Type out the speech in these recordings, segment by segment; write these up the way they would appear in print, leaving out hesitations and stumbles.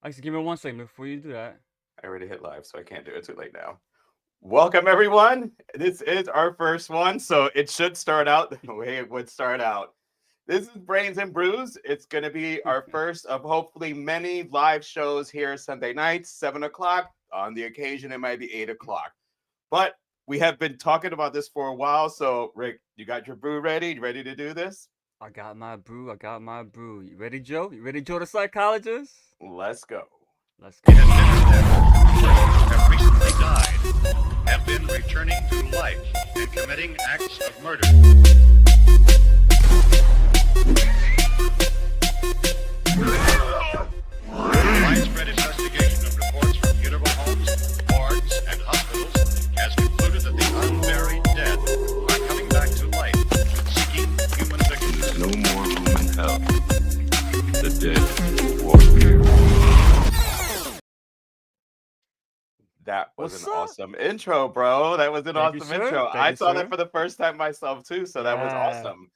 Actually, give me 1 second before you do that. I already hit live, so I can't do it too late now. Welcome, everyone. This is our first one, so it should start out the way it would start out. This is Brains and Brews. It's going to be our first of hopefully many live shows here Sunday nights, 7 o'clock. On the occasion, it might be 8 o'clock. But we have been talking about this for a while. So, Rick, you got your brew ready? You ready to do this? I got my brew. I got my brew. You ready, Joe? You ready, Joe the psychologist? Let's go. Let's It go. has been established that persons have recently died, have been returning to life and committing acts of murder. Widespread investigation of reports from funeral homes, morgues, and hospitals has concluded that the unburied dead are coming back to life, seeking human victims. No more room in hell. The dead walk here. That was What's an up? awesome intro, bro. That was an Thank you, awesome sir. intro. Thank I you, saw sir. that for the first time myself too, so that was Yeah. awesome.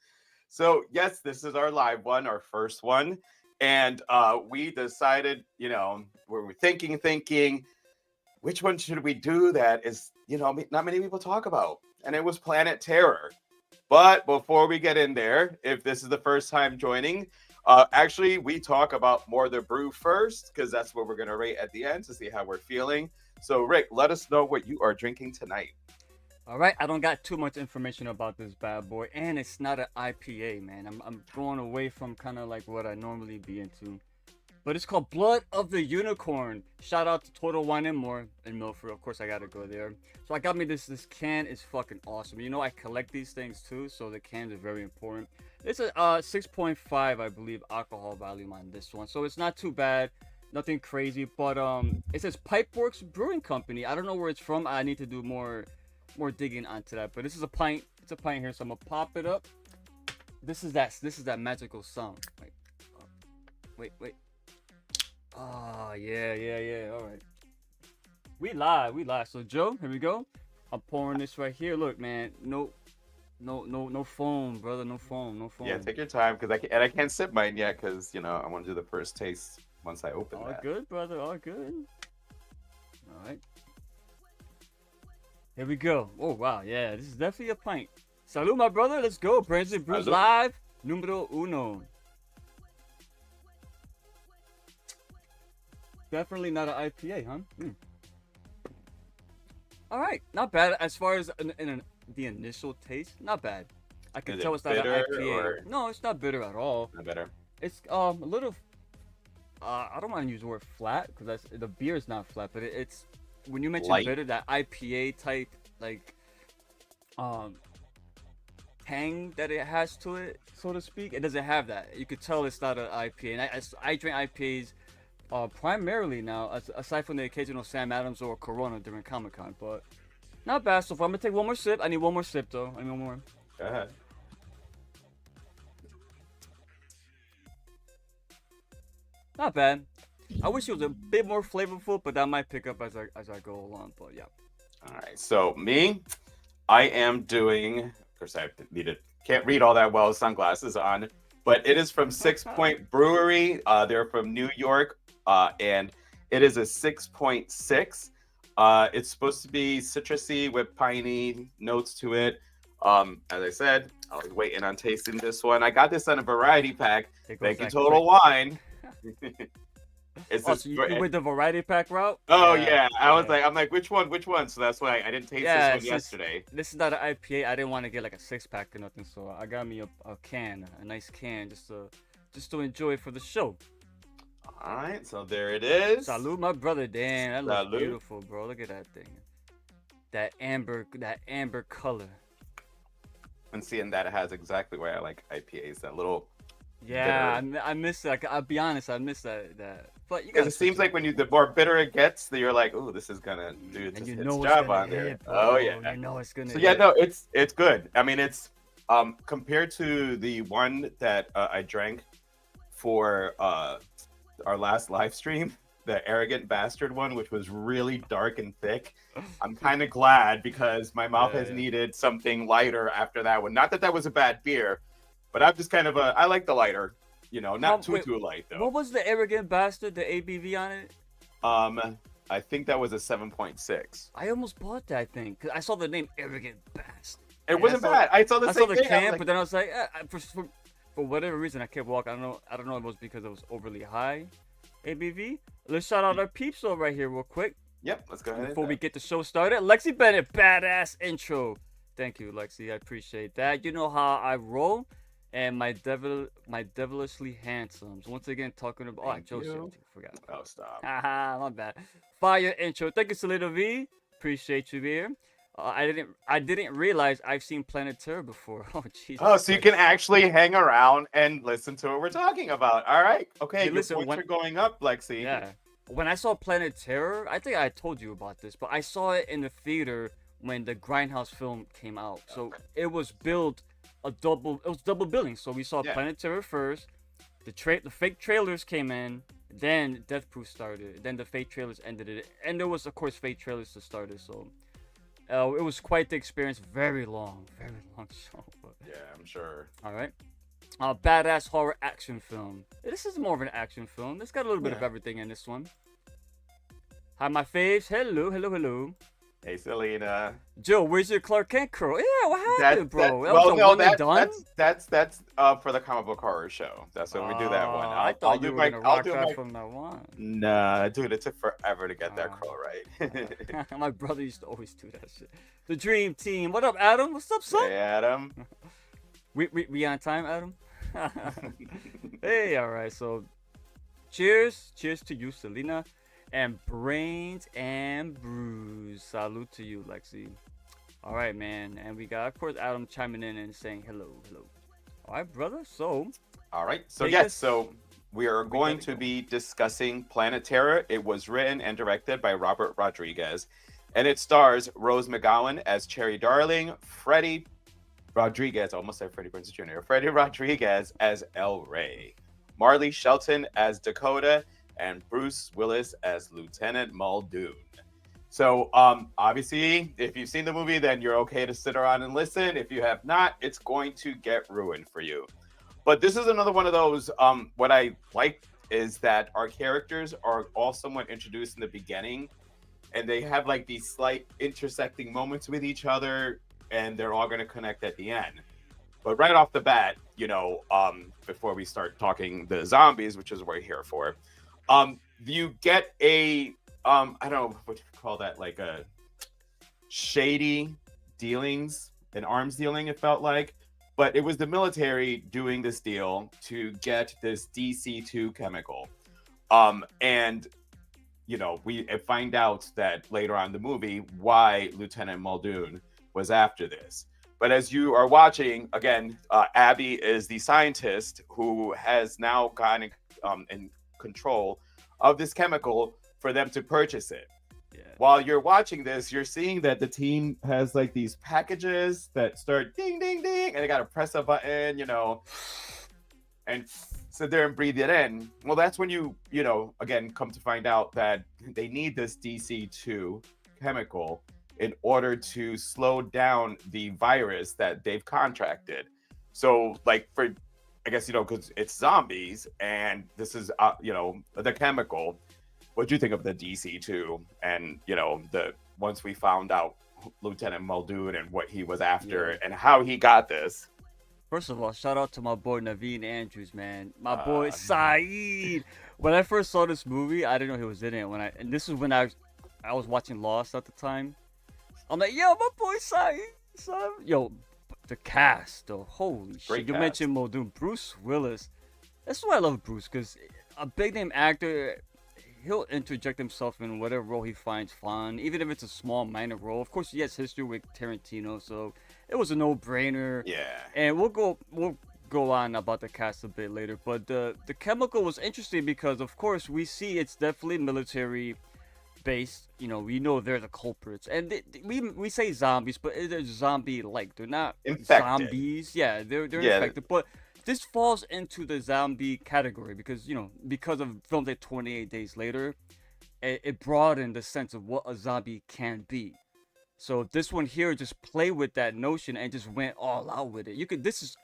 So yes, this is our live one, our first one, and we decided, we were thinking, which one should we do that is, not many people talk about, and it was Planet Terror. But before we get in there, if this is the first time joining, actually we talk about more the brew first because that's what we're gonna rate at the end to see how we're feeling. So, Rick, let us know what you are drinking tonight. All right, I don't got too much information about this bad boy, and it's not an IPA, man. I'm going away from kind of like what I normally be into, but it's called Blood of the Unicorn. Shout out to Total Wine and More in Milford. Of course, I gotta go there. So I got me this can is fucking awesome. You know I collect these things too, so the cans are very important. It's a 6.5, I believe, alcohol volume on this one, so it's not too bad. Nothing crazy, but it says Pipeworks Brewing Company. I don't know where it's from. I need to do more digging onto that. But this is a pint. It's a pint here, so I'm gonna pop it up. This is that magical sound. Wait. Oh yeah. All right. We live. So Joe, here we go. I'm pouring this right here. Look, man, no foam, brother. No foam. Yeah, take your time because I can't sip mine yet because I want to do the first taste once I open All that. good, brother. All good. All right. Here we go. Oh wow, yeah, this is definitely a pint. Salud, my brother. Let's go. Brains and Brews Salud. live. Numero uno. Definitely not an IPA, huh? All right, not bad. As far as the initial taste, not bad. I can Is tell it it's not an bitter IPA. or- No, it's not bitter at all. Not better. It's a little. I don't want to use the word flat because the beer is not flat, but it's when you mention Light. bitter, that IPA type like tang that it has to it, so to speak. It doesn't have that. You could tell it's not an IPA. And I drink IPAs primarily now, aside from the occasional Sam Adams or Corona during Comic Con, but not bad so far. I'm gonna take one more sip. I need one more sip though. I need one more. Go ahead. Not bad. I wish it was a bit more flavorful, but that might pick up as I go along. But yeah. All right. So me, I am doing. Of course, can't read all that well with sunglasses on, but it is from 6 Point Brewery. They're from New York, and it is a 6.6. It's supposed to be citrusy with piney notes to it. As I said, I was waiting on tasting this one. I got this on a variety pack. It goes Thank you, that Total quick. Wine. It's Oh, this so you went the variety pack route? Oh yeah, I'm like, which one? So that's why I didn't taste this one since yesterday. This is not an IPA. I didn't want to get like a 6-pack or nothing, so I got me a can, a nice can, just to enjoy it for the show. All right, so there it is. Salud, my brother. Damn, that looks Salud. beautiful, bro. Look at that thing. That amber color. And seeing that it has exactly where I like IPAs, that little. Yeah, I miss that. I'll be honest, I miss that. But you Because gotta it seems switch like the more bitter it gets, that you're like, oh, this is gonna do and its you know job it's gonna on there. hit, bro. Oh yeah. You know it's gonna. So yeah, hit. no, it's good. I mean, it's compared to the one that I drank for our last live stream, the Arrogant Bastard one, which was really dark and thick. I'm kind of glad because my mouth has needed something lighter after that one. Not that that was a bad beer, but I'm just kind of I like the lighter. not too light though. What was the arrogant bastard? The ABV on it? I think that was a 7.6. I almost bought that thing because I saw the name arrogant bastard. It And wasn't bad. I saw the I same saw the thing. I was can, like, but then I was like, for whatever reason, I kept walking. I don't know if it was because it was overly high ABV. Let's shout out our peeps over right here real quick yep, let's go ahead. before we get the show started. Lexi Bennett, badass intro. Thank you, Lexi. I appreciate that. You know how I roll, and my devilishly handsome. So once again, talking about Thank Joe shit. you. Forgot. Oh, stop. Haha, my bad. Fire intro. Thank you, Salito V. Appreciate you here. I didn't realize I've seen Planet Terror before. Oh, Jesus. Oh, so you Christ. can actually hang around and listen to what we're talking about. All right. Okay, Hey, your listen, points when- are going up, Lexi. Yeah. When I saw Planet Terror, I think I told you about this, but I saw it in the theater when the Grindhouse film came out. So it was billed it was double billing. So we saw Yeah. Planet Terror first. The fake trailers came in, then Death Proof started. Then the fake trailers ended it. And there was of course fake trailers to start it. So it was quite the experience. Very long show. But, Yeah, I'm sure. all right. Badass horror action film. This is more of an action film. It's got a little bit of Yeah. everything in this one. Hi, my faves. Hello. Hey, Selena. Joe, where's your Clark Kent curl? Yeah, what That, happened, bro? that, was well, a no, one and that, done? that's for the comic book horror show. That's when we do that one. I thought you were gonna rock that from that one. Nah, dude, it took forever to get that Oh. curl right. My brother used to always do that shit. The Dream Team. What up, Adam? What's up, son? Hey, Adam. We on time, Adam? Hey, all right. So, cheers to you, Selena, and Brains and Brews. Salute to you, Lexi. All right, man. And we got, of course, Adam chiming in and saying hello. All right, brother. So, All right. So Take yes, us- so we are going to be discussing Planet Terror. It was written and directed by Robert Rodriguez, and it stars Rose McGowan as Cherry Darling, Freddie Rodriguez, almost said Freddie Prinze Jr., Freddie Rodriguez as El Rey, Marley Shelton as Dakota, and Bruce Willis as Lieutenant Muldoon. So obviously, if you've seen the movie, then you're okay to sit around and listen. If you have not, it's going to get ruined for you. But this is another one of those, what I like is that our characters are all somewhat introduced in the beginning, and they have like these slight intersecting moments with each other, and they're all going to connect at the end. But right off the bat, before we start talking the zombies, which is what we're here for, you get a, I don't know what you call that, like a shady dealings, an arms dealing, it felt like. But it was the military doing this deal to get this DC2 chemical. And we find out that later on in the movie why Lieutenant Muldoon was after this. But as you are watching, again, Abby is the scientist who has now gotten in control of this chemical for them to purchase it. yeah. While you're watching this, you're seeing that the team has like these packages that start ding, ding, ding, and they got to press a button, and sit there and breathe it in. Well, that's when you again, come to find out that they need this DC2 chemical in order to slow down the virus that they've contracted. So, like, for, I guess, because it's zombies and this is, the chemical. What do you think of the DC2? And, once we found out Lieutenant Muldoon and what he was after and how he got this. First of all, shout out to my boy Naveen Andrews, man. My boy Saeed. When I first saw this movie, I didn't know he was in it. And this is when I was watching Lost at the time. I'm like, yo, my boy Saeed, son. Yo, the cast, though. Holy Great shit. You cast. mentioned Muldoon. Bruce Willis. That's why I love Bruce, because a big name actor, he'll interject himself in whatever role he finds fun, even if it's a small, minor role. Of course, he has history with Tarantino, so it was a no-brainer. Yeah. And we'll go on about the cast a bit later. But the chemical was interesting because, of course, we see it's definitely military based. We know they're the culprits, and we say zombies, but they're zombie-like. They're not Infected. zombies. Yeah, they're infected. But this falls into the zombie category because because of filmed it 28 days later, it broadened the sense of what a zombie can be. So this one here just played with that notion and just went all out with it. This is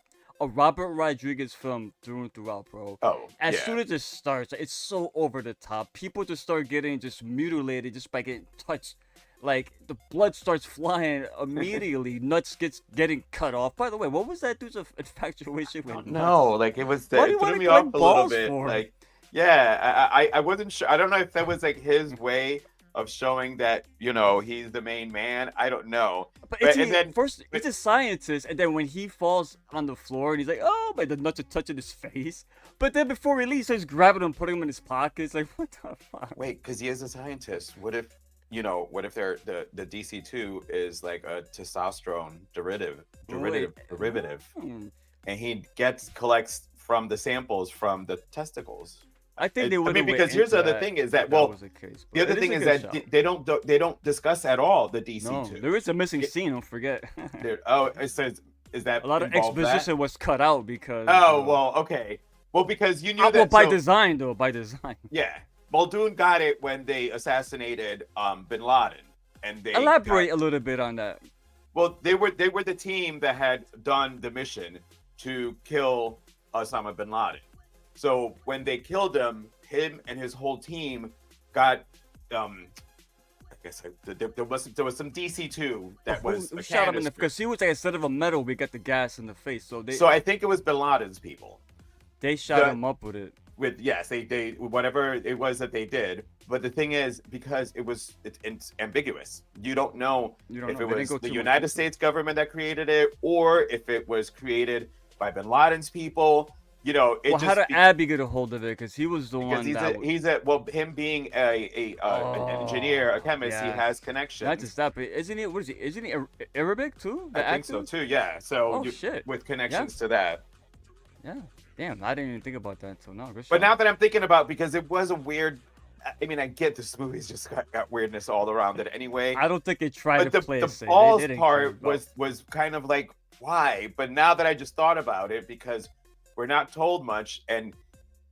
a Robert Rodriguez film through and throughout, bro. Oh, As yeah. soon as it starts, it's so over the top. People just start getting just mutilated just by getting touched. Like the blood starts flying immediately. Nuts getting cut off. By the way, what was that dude's infatuation with nuts? No, like it was Why do you it threw wanna me collect off a little balls bit. for? Like, yeah, I wasn't sure. I don't know if that was like his way of showing that, you know, he's the main man. I don't know. But But- it's and then- first he's a scientist, and then when he falls on the floor and he's like, "Oh," but the nuts are touching his face. But then before he leaves, he's grabbing him, putting him in his pockets. Like, what the fuck? Wait, because he is a scientist. What if, you know, what if they're the DC2 is like a testosterone derivative, Hmm. and he collects from the samples from the testicles. I think they I would. mean, because here's the other thing is that, if well, was the case. the But other it thing a is good that show. they don't discuss at all the No, DC2. there is a missing It- scene. Don't forget. Oh, it says, is that A lot of involved that? exposition was cut out because. Oh, well, okay. Well, because you knew well, that. by so- design though, by design. Yeah. Muldoon got it when they assassinated Bin Laden, and they Elaborate got- a little bit on that. well, they were the team that had done the mission to kill Osama bin Laden. So when they killed him and his whole team got I guess there was some DC2 that Who was a shot him in the canister. because he was like instead of a metal, we got the gas in the face. So they So I think it was bin Laden's people. they shot the- him up with it. With yes, they whatever it was that they did. But the thing is, because it's ambiguous, you don't know You don't if know. it They didn't was go the too much United into it. States government that created it, or if it was created by Bin Laden's people. You know, it Well, just how did Abby get a hold of it? Because he was the because one he's that. him being an engineer, a chemist, he yes. has connections. Not just that, but isn't he? What is he? Isn't he Arabic too? The I think so actor? too. Yeah. So Oh, shit. with connections to that. Yeah. Damn, I didn't even think about that until now. Good But shot. now that I'm thinking about, because it was a weird. I mean, I get this movie's just got weirdness all around it anyway. I don't think they tried But to play the it safe. balls They didn't part care. was kind of like, why? But now that I just thought about it, because we're not told much, and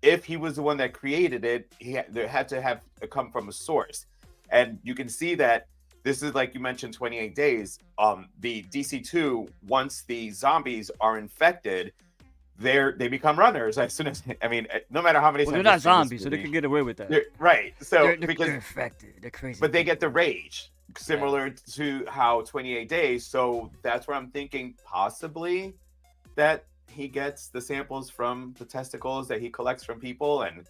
if he was the one that created it, there had to have come from a source, and you can see that this is like you mentioned, 28 days. The DC2, once the zombies are infected, they become runners as soon as. I mean, no matter how many Well, times they're not you've seen this zombies, so they movie, can get away with that. right. So they're because infected. They're crazy. but they get the rage similar to how 28 days. So that's where I'm thinking possibly that he gets the samples from the testicles that he collects from people, and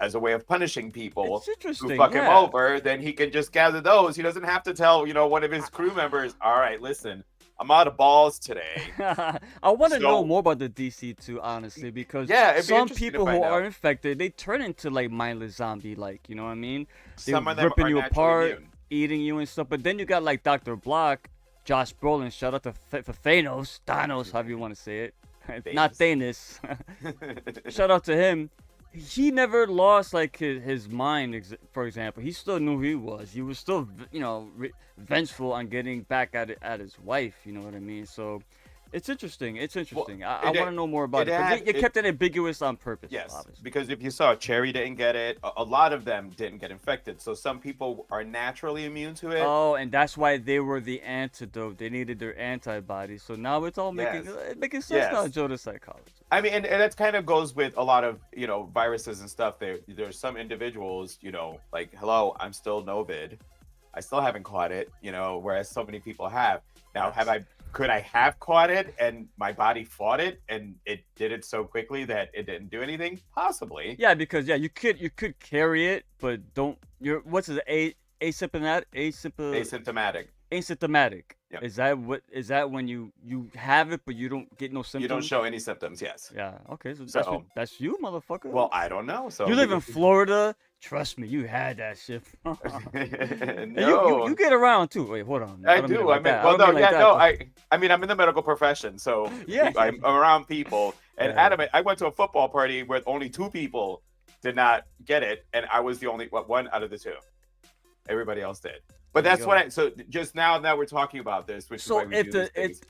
as a way of punishing people It's interesting. who fuck him yeah. over, then he can just gather those. He doesn't have to tell, one of his crew members, all right, listen, I'm out of balls today. I want to know So- more about the DC2, honestly, because Yeah, it'd be some interesting to people who find are out. infected, they turn into like mindless zombie, like, you know what I mean? They're Some of them ripping are you naturally apart, immune. eating you and stuff. But then you got like Dr. Block, Josh Brolin. Shout out to for Thanos, however you want to say it. Not Thanos. Shout out to him. He never lost like his mind. For example, he still knew who he was. He was still, vengeful on getting back at his wife. You know what I mean? So, it's interesting. It's interesting. I want to know more about it. But you kept it ambiguous on purpose. Yes, obviously. because if you saw Cherry didn't get it, a lot of them didn't get infected. So some people are naturally immune to it. Oh, and that's why they were the antidote. They needed their antibodies. So now it's all making sense Yes. now, Joe the psychologist. I mean, and that kind of goes with a lot of, viruses and stuff. There's some individuals, like, hello, I'm still Novid. I still haven't caught it, whereas so many people have. Now, could I have caught it and my body fought it and it did it so quickly that it didn't do anything? Possibly. Yeah, because you could carry it, but what's it? Asymptomatic. Asymptomatic. Yep. Is that when you have it but you don't get no symptoms? You don't show any symptoms, yes. Yeah. Okay. So So- that's you, motherfucker. Well, I don't know. So you live in Florida. Trust me, you had that shit. And No. you get around too. Wait, hold on. I don't mean it do. like I mean, that. well, don't no, mean like yeah, that, no. but- I mean, I'm in the medical profession, so Yeah. I'm around people. And Yeah. Adam, I went to a football party where only 2 people did not get it, and I was the only one out of the 2. Everybody else did. But There you that's go. what so just now we're talking about this, which is So why we do these things.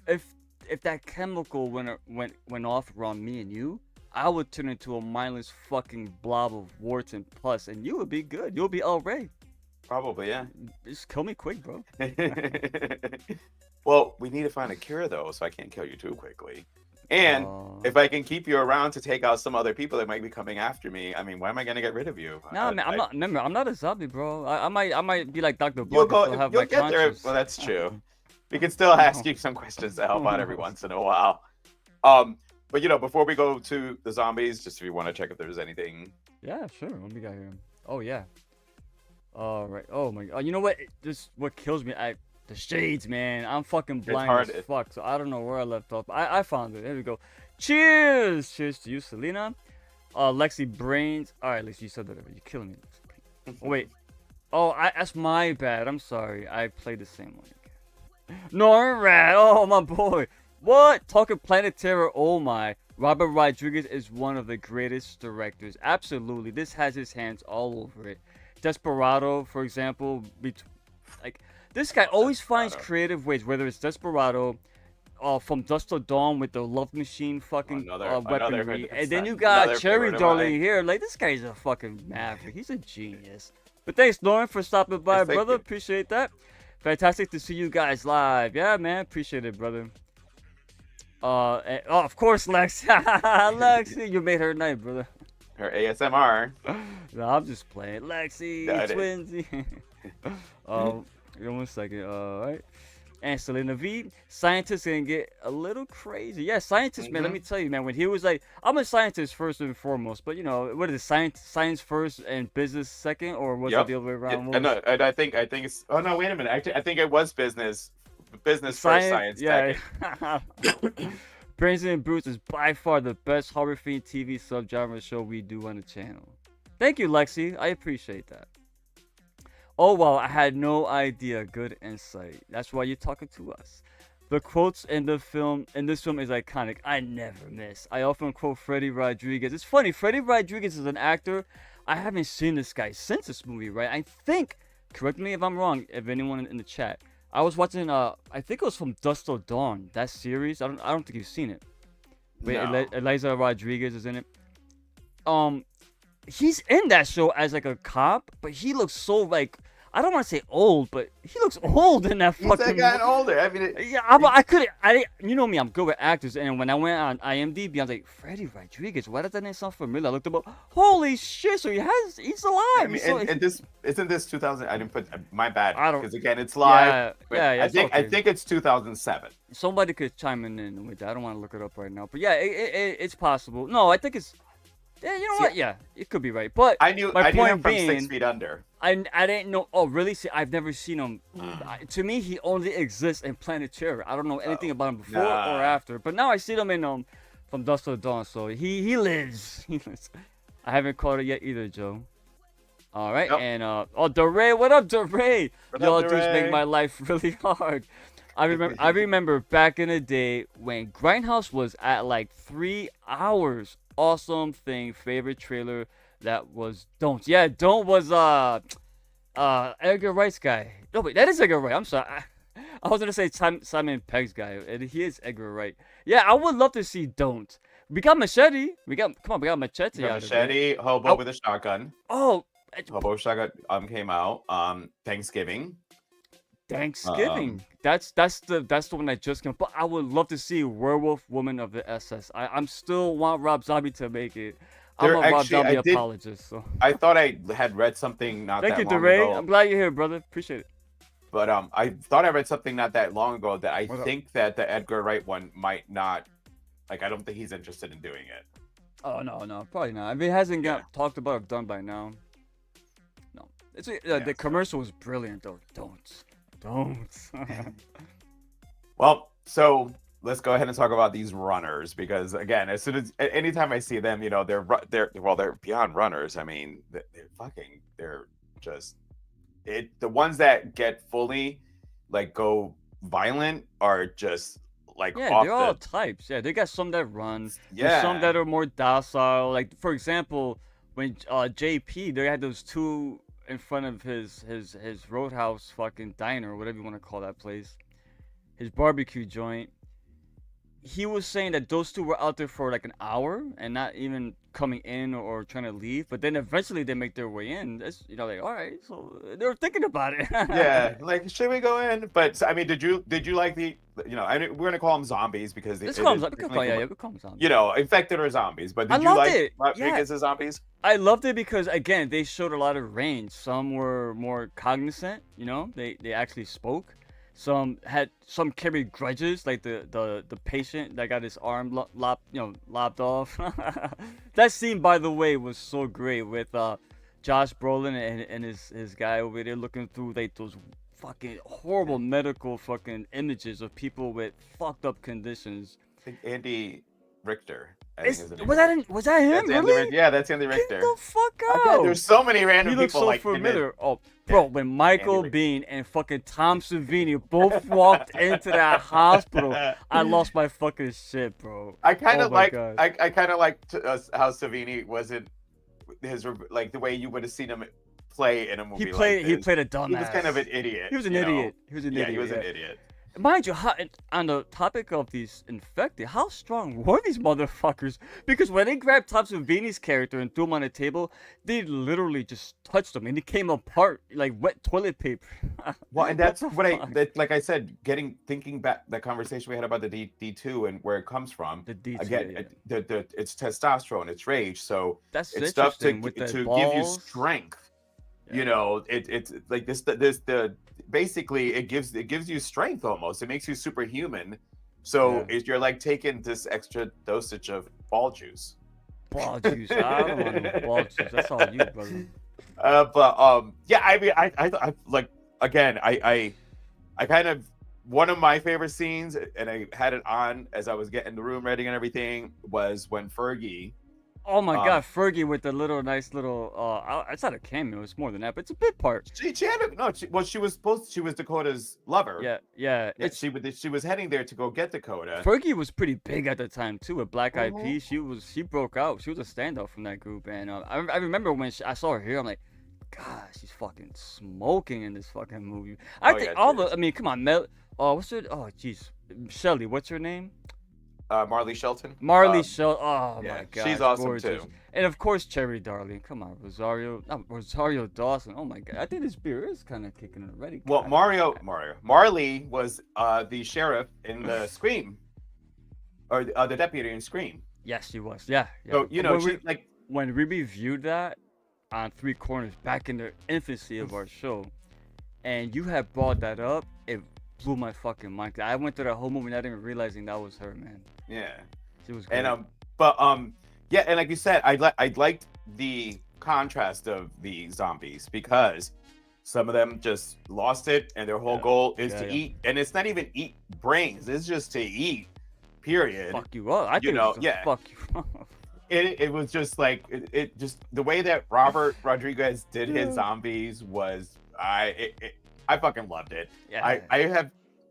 if that chemical went off around me and you, I would turn into a mindless fucking blob of warts and pus, and you would be good. You'll be El Rey. Probably, yeah. Just kill me quick, bro. Well, we need to find a cure though, so I can't kill you too quickly. And if I can keep you around to take out some other people that might be coming after me, I mean, why am I gonna get rid of you? No, man, I'm not. Remember, I'm not a zombie, bro. I might be like Dr. You'll Block and still go. have You'll my get there. conscience. Well, that's true. We can still ask you some questions to help out every Oh. once in a while. But before we go to the zombies, just if you want to check if there's anything. Yeah, sure. What we got here? Oh yeah. All right. Oh my God. You know what? This what kills me. The shades, man. I'm fucking blind hard. as fuck. So I don't know where I left off. I found it. There we go. Cheers. Cheers to you, Selena. Lexi Brains. All right, Lexi, you said that already. You're killing me. Oh, wait. Oh, that's my bad. I'm sorry. I played the same one again. Norrad. Oh my boy. What? Talking Planet Terror. Oh my. Robert Rodriguez is one of the greatest directors. Absolutely. This has his hands all over it. Desperado, for example, like this guy always finds creative ways, whether it's Desperado, From Dusk Till Dawn with the Love Machine fucking weaponry, and then you got Cherry Darling here. Like this guy's a fucking maverick. He's a genius. But thanks, Lauren, for stopping by, brother. Appreciate that. Fantastic to see you guys live. Yeah, man, appreciate it, brother. Of course, Lex. Lexi, you made her night, brother. Her ASMR. No, I'm just playing. Lexi, Twinsy. One second. All right. And Selena V. Scientists can get a little crazy. Yeah, scientists, man. Let me tell you, man. When he was like, I'm a scientist first and foremost, but what is it? Science first and business second, or was it the other way around? No, I think it's. Oh no, wait a minute. Actually, I think it was business first, science second. Brains and Brews is by far the best horror themed TV subgenre show we do on the channel. Thank you, Lexi. I appreciate that. Oh wow, I had no idea. Good insight. That's why you're talking to us. The quotes in this film is iconic. I never miss. I often quote Freddy Rodriguez. It's funny. Freddy Rodriguez is an actor. I haven't seen this guy since this movie, right? I think. Correct me if I'm wrong. If anyone in the chat. I was watching. I think it was From Dusk Till Dawn. That series. I don't think you've seen it. But no. Eliza Rodriguez is in it. He's in that show as like a cop, but he looks so like. I don't want to say old, but he looks old in that fucking. He's gotten older. I mean, I couldn't. You know me, I'm good with actors, and when I went on IMDb, I was like, Freddy Rodriguez. Why does that name sound familiar? I looked him up. Holy shit! So he's alive. I mean, and this isn't this 2000. I didn't put my bad. I don't. Because again, it's live. Yeah. I think it's 2007. Somebody could chime in with that. I don't want to look it up right now, but yeah, it's possible. No, I think it's. Yeah, you know what? Yeah, it could be right. But I knew him from 6 Feet Under. I didn't know. Oh, really? See, I've never seen him. To me, he only exists in Planet Terror. I don't know anything about him before or after. But now I see him in From Dusk Till Dawn. So he lives. He lives. I haven't caught it yet either, Joe. All right, and DeRay, what up, DeRay? Y'all dudes make my life really hard. I remember back in the day when Grindhouse was at like 3 hours. Awesome thing, favorite trailer that was Don't. Yeah, Don't was Edgar Wright's guy. No, wait, that is Edgar Wright. I'm sorry. I was gonna say Simon Pegg's guy, and he is Edgar Wright. Yeah, I would love to see Don't. We got Machete. We got Machete. Machete, Hobo with a Shotgun. Oh, Hobo Shotgun came out. Thanksgiving. That's the one that just came. But I would love to see Werewolf Woman of the SS. I'm still want Rob Zombie to make it. I'm a Rob Zombie apologist. So I thought I had read something not that long ago. Thank you, DeRay. I'm glad you're here, brother. Appreciate it. But I thought I read something not that long ago that I think that the Edgar Wright one might not. Like, I don't think he's interested in doing it. Oh no, probably not. If it hasn't got talked about or done by now. No, the commercial was brilliant though. Don't. Well, so let's go ahead and talk about these runners because again, anytime I see them, they're beyond runners. I mean, they're just the ones that get fully like go violent are just like they're all types. Yeah, they got some that run. Yeah, there's some that are more docile. Like for example, when JP, they had those two in front of his Roadhouse fucking diner, or whatever you want to call that place, his barbecue joint. he was saying that those two were out there for like an hour and not even coming in or trying to leave, but then eventually they make their way in. That's, you know, like, all right, so they were thinking about it. Yeah, like should we go in? But I mean, did you like the, you know, I mean, we're gonna call them zombies because This it comes is up. technically, Yeah, we call them zombies. you know, infected or zombies. But I did you loved like it. Las Yeah. Vegas as zombies? I loved it because again they showed a lot of range. Some were more cognizant, you know, they actually spoke. Some carried grudges, like the patient that got his arm lopped off. That scene, by the way, was so great with Josh Brolin and his guy over there looking through like those fucking horrible medical fucking images of people with fucked up conditions. I think Andy Richter. I think is the name Was of that it. was that him? That's Andy Really? Richter. Yeah, that's Andy Get Richter. the fuck out! Okay, there's so many He random looks people so like in familiar. it. Oh, bro, Yeah, when Michael Andy Richter. Bean and fucking Tom Savini both walked into that hospital, I lost my fucking shit, bro. I kind Oh of my like God. I kind of liked how Savini wasn't his, like the way you would have seen him play in a movie. He played like this. a dumbass. He was kind of an idiot. He was an you know? idiot. He was an Yeah, idiot. he was an yeah. idiot. Mind you, on the topic of these infected, how strong were these motherfuckers? Because when they grabbed Tom Savini's character and threw him on a table, they literally just touched him and he came apart like wet toilet paper. Well, and that's the what fuck? like I said, thinking back that conversation we had about the D2 and where it comes from. The D2, Again, yeah. it's testosterone, it's rage, so That's it's stuff to interesting with the give you balls. strength. Yeah. You know, it's like this basically it gives you strength almost. It makes you superhuman. So you're like taking this extra dosage of ball juice. Ball juice. I don't want no ball juice. That's all you, brother. Yeah, I mean, I like, again, I kind of, one of my favorite scenes, and I had it on as I was getting the room ready and everything, was when Fergie. Oh my God, Fergie with the nice little. It's not a cameo. It's more than that, but it's a bit part. She had a, no, she was Dakota's lover. Yeah. Yeah, she was heading there to go get Dakota. Fergie was pretty big at the time too with Black Eyed Mhm. Peas. She broke out. She was a standout from that group, and I remember when I saw her here, I'm like, God, she's fucking smoking in this fucking movie. I think yeah, all she is. I mean, come on, what's her? Oh, jeez, Shelly. What's her name? Marley Shelton. Marley Shell. Oh yeah, my God, she's awesome gorgeous. too. And of course, Cherry Darling. Come on, Rosario Dawson. Oh my God, I think this beer is kind of kicking it already. Well, God. Marley was the sheriff in the Scream, or the deputy in Scream. Yes, she was. Yeah. So you know, when when we reviewed that on Three Corners back in the infancy of our show, and you had brought that up, it blew my fucking mind. I went through that whole movie not even realizing that was her, man. Yeah. She was great. And yeah, and like you said, I liked the contrast of the zombies because some of them just lost it, and their whole goal is to eat, and it's not even eat brains; it's just to eat. Period. Fuck you up. I think know, it's yeah. fuck you up. It was just like it just the way that Robert Rodriguez did his zombies was I fucking loved it. Yeah.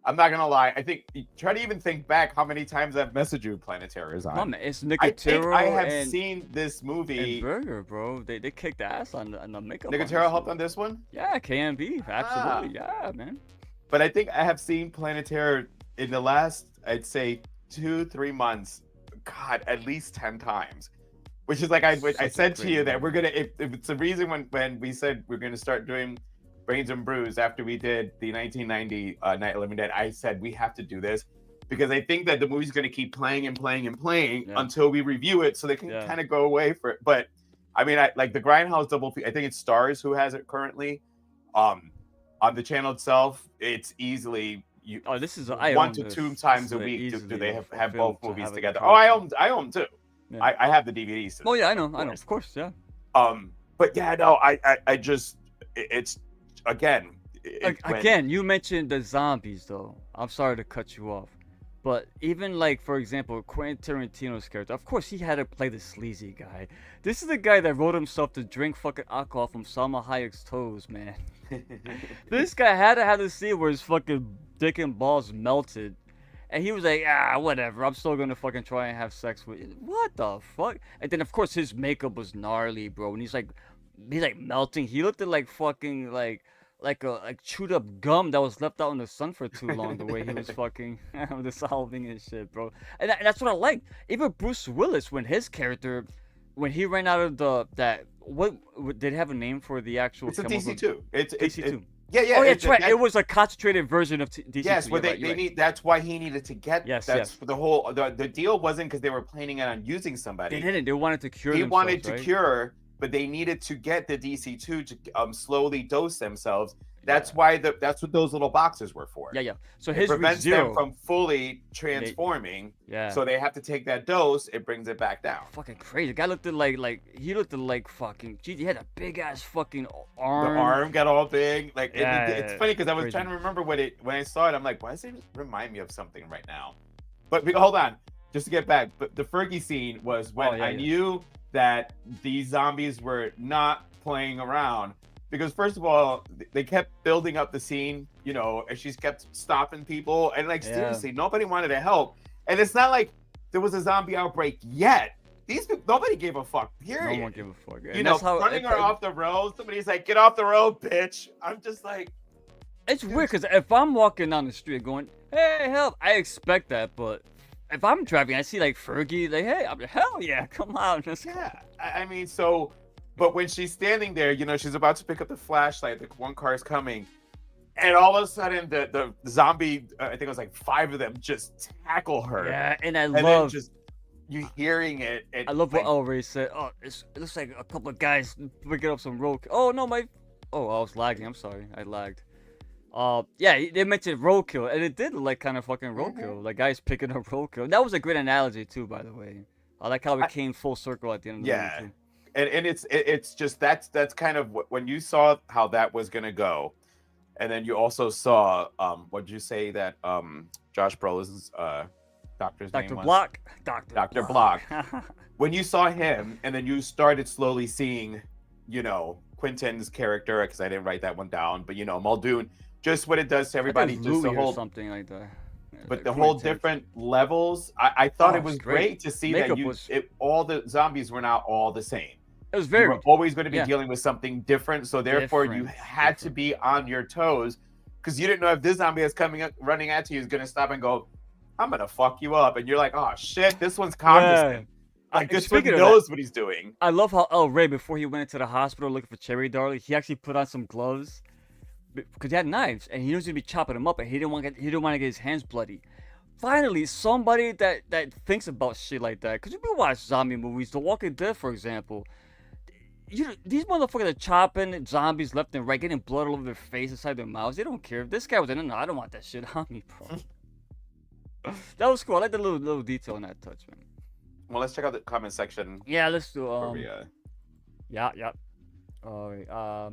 I'm not gonna lie. I think try to even think back how many times I've messaged you Planetary is on. Come on, it's I think Nicotero I have and, seen this movie. and Burger, bro. They kicked ass on the makeup. Nicotero helped on this one, Yeah, KMB, absolutely. Yeah, man. but I think I have seen Planetary in the last, I'd say, 2-3 months. God, at least 10 times. Which is like I Such a said to great you that movie. we're gonna. If it's the reason when we said we're gonna start doing Brains and Brews after we did the 1990 Night of the Living Dead, I said we have to do this because I think that the movie's going to keep playing and playing and playing until we review it, so they can kind of go away for it. But I mean, I like the Grindhouse double. I think it's Stars who has it currently. On the channel itself, it's easily This is 1 to 2 times a week. Do they have both movies together? Oh, I own too. Yeah. I have the DVDs. Oh yeah, I know, of course, yeah. But yeah, no, I just it's again. Again, you mentioned the zombies, though. I'm sorry to cut you off, but even like, for example, Quentin Tarantino's character, of course, he had to play the sleazy guy. This is the guy that wrote himself to drink fucking alcohol from Salma Hayek's toes, man. This guy had to have the scene where his fucking dick and balls melted, and he was like, whatever, I'm still gonna fucking try and have sex with you. What the fuck? And then, of course, his makeup was gnarly, bro, and he's like melting. He looked at like fucking like like a chewed up gum that was left out in the sun for too long. The way he was fucking dissolving and shit, bro. And that's what I like. Even Bruce Willis, when his character, when he ran out of what did it have a name for the actual? It's a chemical? DC2. It's DC2. Yeah, yeah. Oh, yeah, that's right. It was a concentrated version of DC2. Yes, but You're they right. need. That's why he needed to get. Yes, that's yes. the whole. The deal wasn't because they were planning on using somebody. They didn't. They wanted to cure. He themselves, wanted to right? cure, but they needed to get the DC2 to slowly dose themselves. That's why that's what those little boxes were for. Yeah, yeah. So It his prevents ReZero, them from fully transforming. yeah. So they have to take that dose. It brings it back down. Fucking crazy. The guy looked like fucking. Geez, he had a big ass fucking arm. The arm got all big. Like Yeah, it's funny because I was crazy. trying to remember when I saw it. I'm like, why does it remind me of something right now? But hold on, just to get back. But the Fergie scene was when I knew that these zombies were not playing around. Because first of all, they kept building up the scene, you know, and she's kept stopping people, and like seriously, nobody wanted to help. And it's not like there was a zombie outbreak yet. These people, nobody gave a fuck. Period. No one gave a fuck. You know, running her off the road. Somebody's like, "Get off the road, bitch!" I'm just like, it's weird because if I'm walking down the street going, "Hey, help!" I expect that, but if I'm driving, I see like Fergie, like, "Hey, I'm hell yeah, come on, let's go." yeah. I mean, so. But when she's standing there, you know, she's about to pick up the flashlight. The one car is coming, and all of a sudden, the zombie, I think it was like 5 of them, just tackle her. Yeah, and then just you hearing it. I love what El Rey said. Oh, it looks like a couple of guys picking up some roadkill. Oh no, I was lagging. I'm sorry, I lagged. Yeah, they mentioned roadkill, and it did look like kind of fucking roadkill. Like guys picking up roadkill. That was a great analogy too, by the way. I like how we came full circle at the end of the movie too. And it's just that's kind of when you saw how that was gonna go, and then you also saw what did you say that Josh Brolin's doctor's name was? Dr. Block. When you saw him, and then you started slowly seeing, you know, Quentin's character, because I didn't write that one down, but you know, Muldoon, just what it does to everybody, just the whole something like that. But the whole different levels, I thought it was great to see Makeup that all the zombies were not all the same. It was very. You were always going to be dealing with something different, so therefore you had to be on your toes, because you didn't know if this zombie is coming up, running at you, is going to stop and go, "I'm going to fuck you up," and you're like, "Oh shit, this one's cognizant." Like this one knows what he's doing. I love how El Rey, before he went into the hospital looking for Cherry Darling, he actually put on some gloves because he had knives and he was going to be chopping them up, and he didn't want to get his hands bloody. Finally, somebody that thinks about shit like that, because we watch zombie movies, The Walking Dead, for example. These motherfuckers are chopping zombies left and right, getting blood all over their face, inside their mouths. They don't care. If this guy was in, no, I don't want that shit on me, bro. That was cool. I like the little detail in that touch, man. Well, let's check out the comment section. Yeah, let's do. Yeah. All right.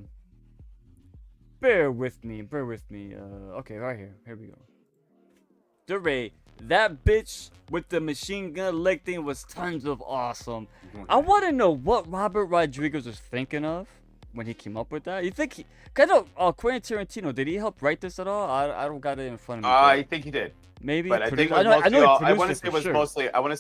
Bear with me. Okay, right here. Here we go. DeRay, that bitch with the machine gun leg thing was tons of awesome. I want to know what Robert Rodriguez was thinking of when he came up with that. You think Quentin Tarantino, did he help write this at all? I don't got it in front of me. I think he did. Maybe. But I think I want to say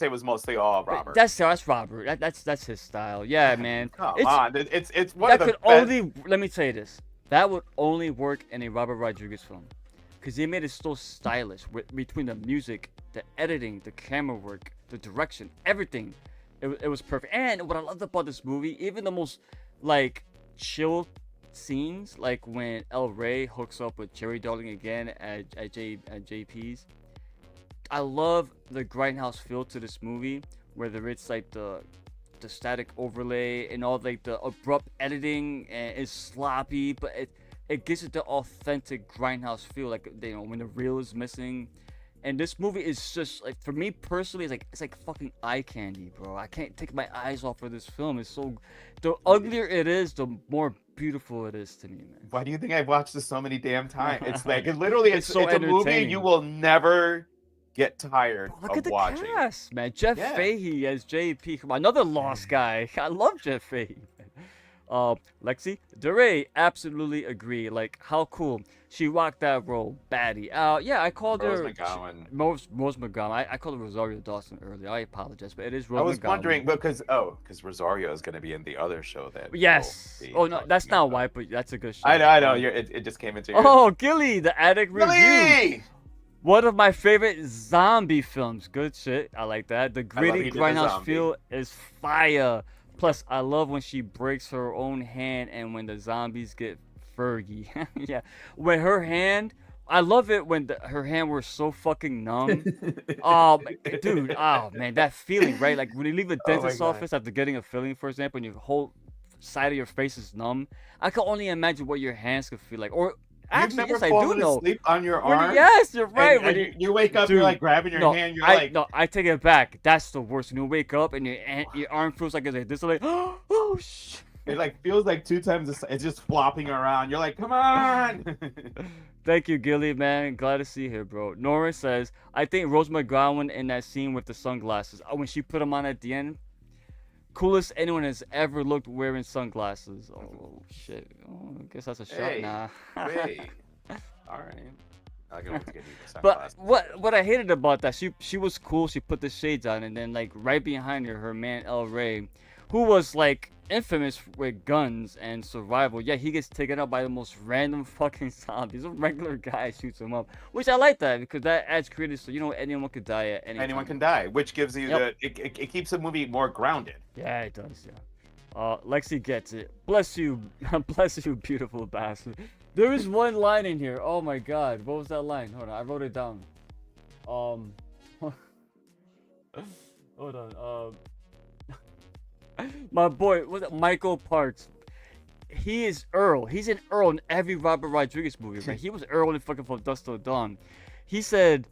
it was mostly all Robert. That's Robert. That's his style. Yeah, man. Come on. It's one of the best. Let me tell you this. That would only work in a Robert Rodriguez film. Because they made it so stylish between the music, the editing, the camera work, the direction, everything. It was perfect. And what I loved about this movie, even the most like chill scenes, like when El Rey hooks up with Cherry Darling again at JP's. I love the grindhouse feel to this movie, whether it's like the static overlay and all like the abrupt editing and it's sloppy, but it gives it the authentic grindhouse feel, like, you know, when the reel is missing. And this movie is just like, for me personally, it's like fucking eye candy, bro. I can't take my eyes off of this film. It's so, the uglier it is, the more beautiful it is to me, man. Why do you think I've watched this so many damn times? It's like it's so a movie you will never get tired of watching. Look at the cast, man. Jeff Fahey as JP. Come on, another lost guy. I love Jeff Fahey. Lexi, DeRay, absolutely agree. Like, how cool. She rocked that role, baddie. Yeah, I called Rose her McGowan. Rose McGowan. I called her Rosario Dawson earlier. I apologize, but it is Rose I was McGowan. wondering because Rosario is going to be in the other show that. Yes. we'll be Oh no, talking that's not about. why, but that's a good show. I know. It just came into your. Oh, Gilly, the Addict Review. Really? One of my favorite zombie films. Good shit. I like that. The he gritty did the grindhouse zombie. feel is fire. Plus, I love when she breaks her own hand and when the zombies get Fergie. Yeah. When her hand, I love it when her hand was so fucking numb. Oh, dude. Oh, man. That feeling, right? Like when you leave a Oh my dentist's God. office after getting a filling, for example, and your whole side of your face is numb. I can only imagine what your hands could feel like. Or actually, You've never yes, I do fallen know. asleep on your When- arm. yes, you're right. And, when you wake up, Dude, you're like grabbing your hand. You're like, no, I take it back. That's the worst. When you wake up and your arm feels like it's like this, like, oh shit. it like feels like 2 times. It's just flopping around. You're like, come on. Thank you, Gilly, man. Glad to see you here, bro. Nora says, I think Rose McGowan in that scene with the sunglasses, when she put them on at the end, coolest anyone has ever looked wearing sunglasses. Oh shit. Oh, I guess that's a shot Hey, now. Wait. All right. I can always get you the But sunglasses. what I hated about that, she was cool. She put the shades on, and then like right behind her man El Rey, who was like infamous with guns and survival. Yeah, he gets taken out by the most random fucking zombies. A regular guy shoots him up, which I like that because that adds credence. So anyone could die at any Anyone time. can die, which gives you Yep. it keeps the movie more grounded. Yeah, it does. Yeah. Lexi gets it. Bless you, bless you, beautiful bastard. There is one line in here. Oh my god, what was that line? Hold on, I wrote it down. Hold on. My boy, was it Michael Parks? He is Earl. He's an Earl in every Robert Rodriguez movie, right? He was Earl in fucking From Dusk Till Dawn. He said,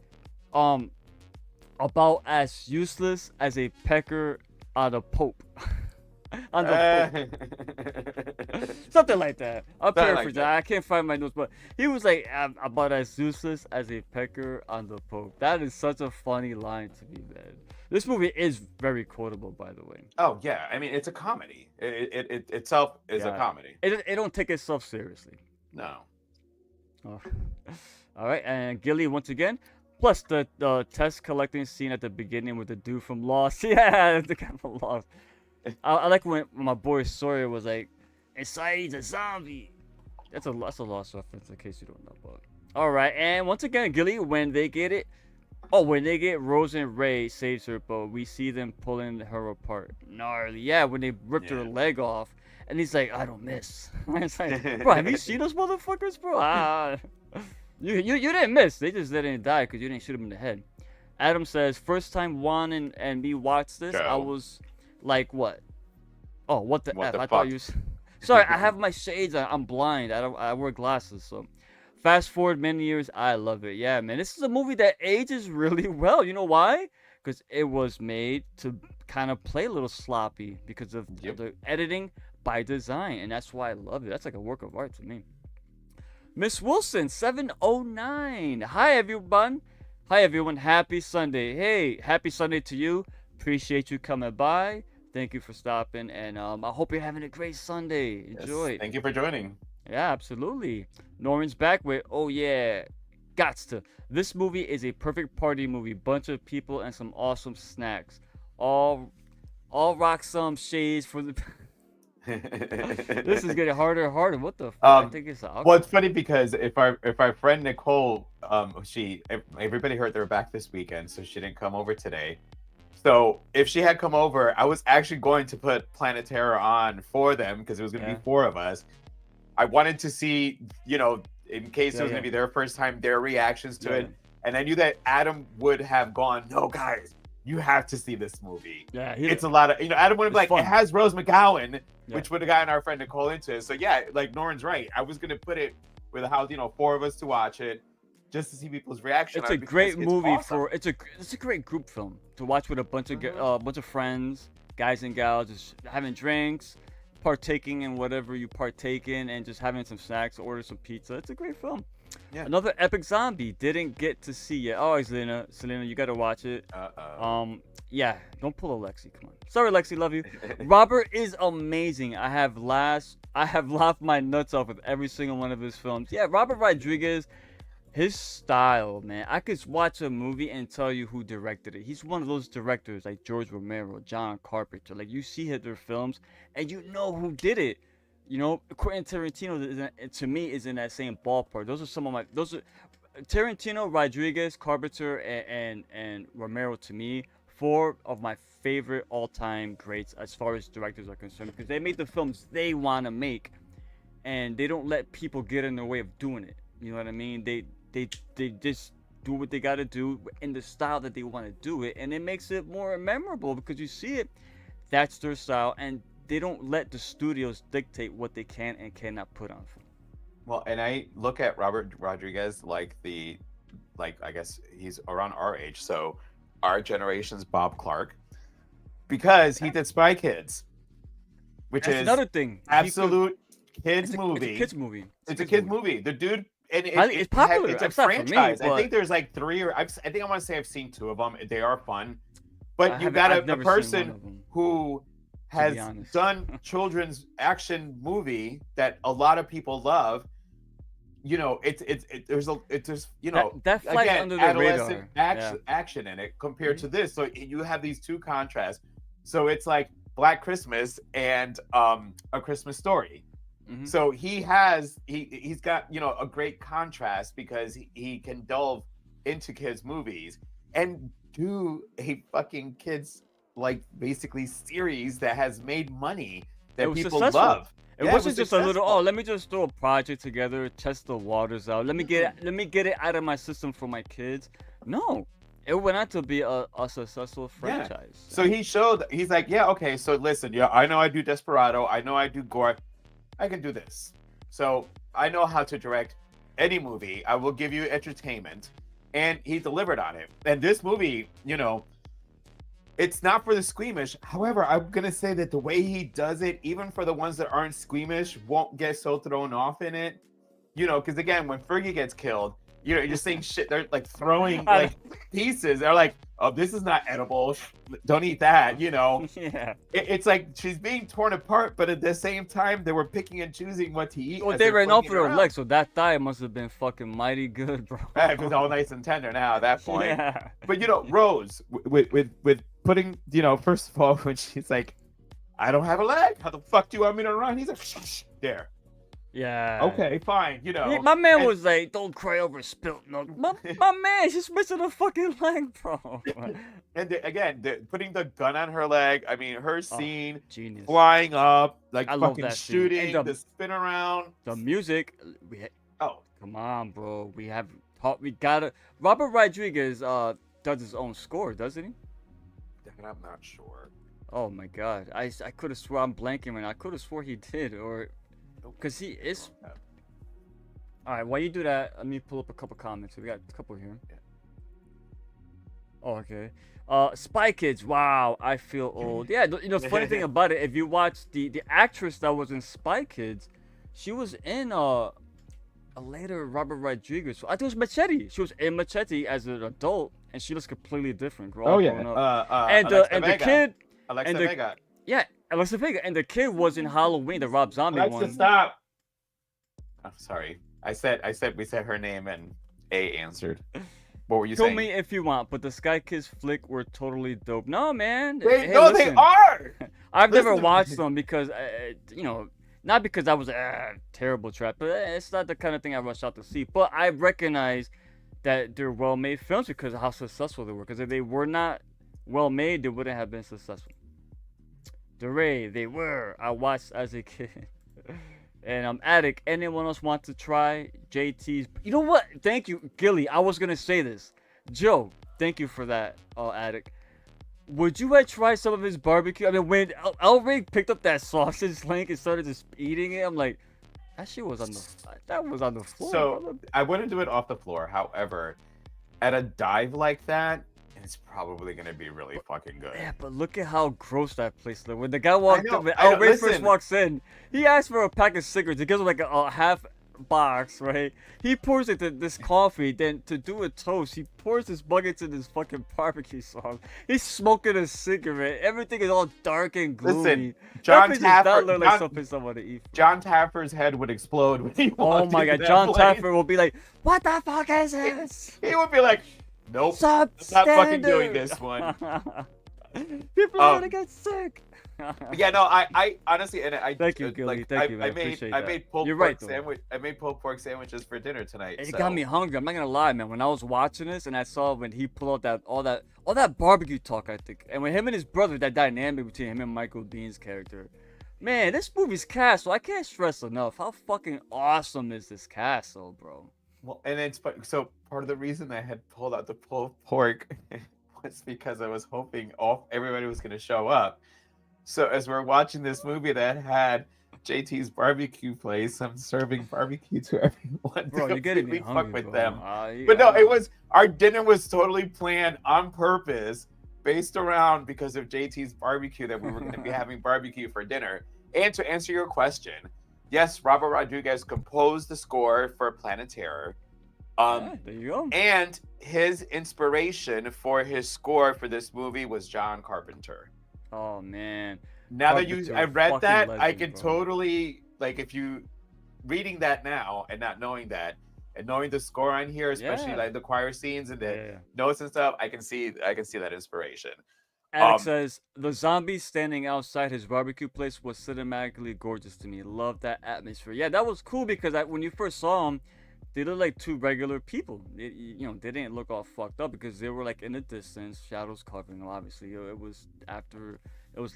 about as useless as a pecker on a pope. On the pope. Something like that. I'll Something like paraphrase that. that. I can't find my notes, but he was like, about as useless as a pecker on the pope. That is such a funny line to me, man. This movie is very quotable, by the way. Oh yeah, I mean it's a comedy. It itself is a Yeah. comedy. It don't take itself seriously. No. Oh. All right, and Gilly once again. Plus the test collecting scene at the beginning with the dude from Lost. Yeah, the guy from Lost. I like when my boy Sawyer was like, "Inside he's a zombie." That's a Lost reference in case you don't know about. All right, and once again, Gilly, when they get Rose and Ray saves her, but we see them pulling her apart. Gnarly. Yeah, when they ripped her Yeah. leg off, and he's like, "I don't miss." It's like, bro, have you seen those motherfuckers, bro? You didn't miss. They just didn't die because you didn't shoot him in the head. Adam says, first time Juan and me watched this, I Joe. was like, what? Oh, what the What F? the I thought fuck? you. Sorry, I have my shades on. I'm blind. I wear glasses, so. Fast forward many years, I love it. Yeah, man, this is a movie that ages really well. You know why? Because it was made to kind of play a little sloppy because of Yep. the editing by design, and that's why I love it. That's like a work of art to me. Miss Wilson 709. Hi everyone. Hi everyone. Happy Sunday. Hey, happy Sunday to you. Appreciate you coming by. Thank you for stopping, and I hope you're having a great Sunday. Yes, Enjoy. it. Thank you for joining. Yeah, absolutely. Norman's back with, oh yeah, gots to. This movie is a perfect party movie. Bunch of people and some awesome snacks. All rock some shades for the. This is getting harder and harder. What the fuck? I think it's awkward. Well, it's funny because if our friend Nicole, everybody heard they were back this weekend, so she didn't come over today. So if she had come over, I was actually going to put Planet Terror on for them because it was going to Yeah. be 4 of us. I wanted to see, in case it was Yeah. going to be their first time, their reactions to Yeah. it. And I knew that Adam would have gone, no, guys, you have to see this movie. Yeah, It's a lot of, Adam would have It's like, fun. it has Rose McGowan, Yeah. which would have gotten our friend Nicole into it. So yeah, like Norman's right. I was going to put it with how, 4 of us to watch it just to see people's reaction. It's on a it because great it's movie awesome. it's a great group film to watch with a bunch of Mhm. bunch of friends, guys and gals, just having drinks, partaking in whatever you partake in, and just having some snacks, order some pizza. It's a great film. Yeah. Another epic zombie. Didn't get to see yet. Oh, Selena, you gotta watch it. Yeah, don't pull a Lexi. Come on. Sorry, Lexi, love you. Robert is amazing. I have laughed my nuts off with every single one of his films. Yeah, Robert Rodriguez, his style, man. I could watch a movie and tell you who directed it. He's one of those directors like George Romero, John Carpenter. Like you see their films and you know who did it. You know, Quentin Tarantino to me is in that same ballpark. Those are Tarantino, Rodriguez, Carpenter, and Romero to me. 4 of my favorite all-time greats as far as directors are concerned, because they make the films they want to make, and they don't let people get in the way of doing it. You know what I mean? They just do what they got to do in the style that they want to do it, and it makes it more memorable because you see it. That's their style, and they don't let the studios dictate what they can and cannot put on film. Well, and I look at Robert Rodriguez like I guess he's around our age, so our generation's Bob Clark, because he did Spy Kids, which That's is another thing. absolute kids movie. It's a kids movie. It's a kids movie. The dude, and It's popular. It's a It's not for me, franchise. I but- think there's like 3 or I think I want to say I've seen 2 of them. They are fun, but you I've got a never seen one person of them, who be has honest. done children's action movie that a lot of people love. You know, there's you know, that flies again, under the adolescent radar. action in it compared to this. So you have these 2 contrasts. So it's like Black Christmas and A Christmas Story. Mhm. So he's got, you know, a great contrast because he can delve into kids movies and do a fucking kids like basically series that has made money It that was people successful. love. It Yeah, wasn't just a little. successful. Oh, let me just throw a project together, test the waters out. Let me get it out of my system for my kids. No, it went on to be a successful franchise. So he's like, yeah, okay, so listen, yeah, I know I do Desperado, I know I do gore, I can do this. So I know how to direct any movie. I will give you entertainment, and he delivered on it. And this movie, you know, it's not for the squeamish. However, I'm gonna say that the way he does it, even for the ones that aren't squeamish, won't get so thrown off in it. You know, because again, when Fergie gets killed, you know, you're just saying shit. They're like throwing like pieces. They're like, "Oh, this is not edible. Don't eat that." You know, yeah. it's like she's being torn apart, but at the same time, they were picking and choosing what to eat. Well, as they they're ran off flinging with her around. leg, so that thigh must have been fucking mighty good, bro. It was all nice and tender now at that point. Yeah. But you know, Rose with putting, you know, first of all, when she's like, "I don't have a leg. How the fuck do you want me to run?" He's like, "Shh, there." Yeah. Okay, fine. You know, My man and- was like, "Don't cry over spilt milk." My man, she's missing a fucking leg, bro. And putting the gun on her leg. I mean, her scene Genius. flying up, like I love fucking that scene. shooting, And the spin around. The music, Oh, come on, bro. We gotta. Robert Rodriguez does his own score, doesn't he? I'm not sure. Oh my god, I could have swore I'm blanking right now. I could have swore he did, or because he is. All right, while you do that, let me pull up a couple comments. We got a couple here. Yeah. Oh, okay. Spy Kids. Wow, I feel old. Yeah, you know, the funny thing about it, if you watch the actress that was in Spy Kids, she was in a later Robert Rodriguez. I think it was Machete. She was in Machete as an adult, and she looks completely different. Growing up. And Alexa the Vega. kid, Alexa and the- Vega. yeah, Alexa Vega, and the kid was in Halloween, the Rob Zombie Alexa, one. stop. I'm sorry. I said we said her name and A answered. What were you Kill saying? me if you want, but the Sky Kids flick were totally dope. No, man. They Listen, are. I've never Listen to watched me. them because, you know, not because I was a terrible trap, but it's not the kind of thing I rush out to see. But I recognize that they're well-made films because of how successful they were. Because if they were not well-made, they wouldn't have been successful. DeRay, they were. I watched as a kid. And I'm Attic. Anyone else want to try JT's? You know what? Thank you, Gilly. I was gonna say this. Joe, thank you for that, Attic. Would you try some of his barbecue? I mean, when Elric picked up that sausage link and started just eating it, I'm like, that shit was on the floor. So brother. I wouldn't do it off the floor. However, at a dive like that, it's probably gonna be really fucking good. Yeah, but look at how gross that place looked. When the guy walked know, up, when I know, Elric first listen. walks in, he asked for a pack of cigarettes. He gives him like a half box, right? He pours it to this coffee. Then to do a toast, he pours his buckets in this fucking barbecue sauce. He's smoking a cigarette. Everything is all dark and gloomy. Listen, That John place does not Taffer, look like something someone to eat. John Taffer's head would explode when he Oh walked my into god, that John place. Taffer will be like, "What the fuck is this? He would be like, "Nope, I'm not fucking doing this one." People are gonna get sick." Yeah, no, I honestly, and I Thank you, Gilly. like, Thank you, man. I Appreciate made that. pulled You're pork right, though. sandwich. I made pulled pork sandwiches for dinner tonight. It so. got me hungry. I'm not gonna lie, man. When I was watching this and I saw when he pulled out all that barbecue talk, I think, and when him and his brother, that dynamic between him and Michael Dean's character, man, this movie's cast. So I can't stress enough how fucking awesome is this cast, though, bro. Well, and it's so part of the reason I had pulled out the pulled pork was because I was hoping everybody was gonna show up. So as we're watching this movie that had JT's barbecue place, I'm serving barbecue to everyone. Bro, to you're getting me completely hungry, fuck with bro. them. Yeah, But no, it was our dinner was totally planned on purpose, based around because of JT's barbecue that we were going to be having barbecue for dinner. And to answer your question, yes, Robert Rodriguez composed the score for Planet Terror. Yeah, there you go. And his inspiration for his score for this movie was John Carpenter. Oh man. Now that Carpenter, I read fucking that, I legend, can bro. totally, like, if you reading that now and not knowing that and knowing the score on here, especially Yeah. like the choir scenes and the Yeah. notes and stuff, I can see that inspiration. Alex says the zombies standing outside his barbecue place was cinematically gorgeous to me. Love that atmosphere. Yeah, that was cool because when you first saw them, they looked like two regular people. They didn't look all fucked up because they were like in the distance, shadows covering them. Obviously, it was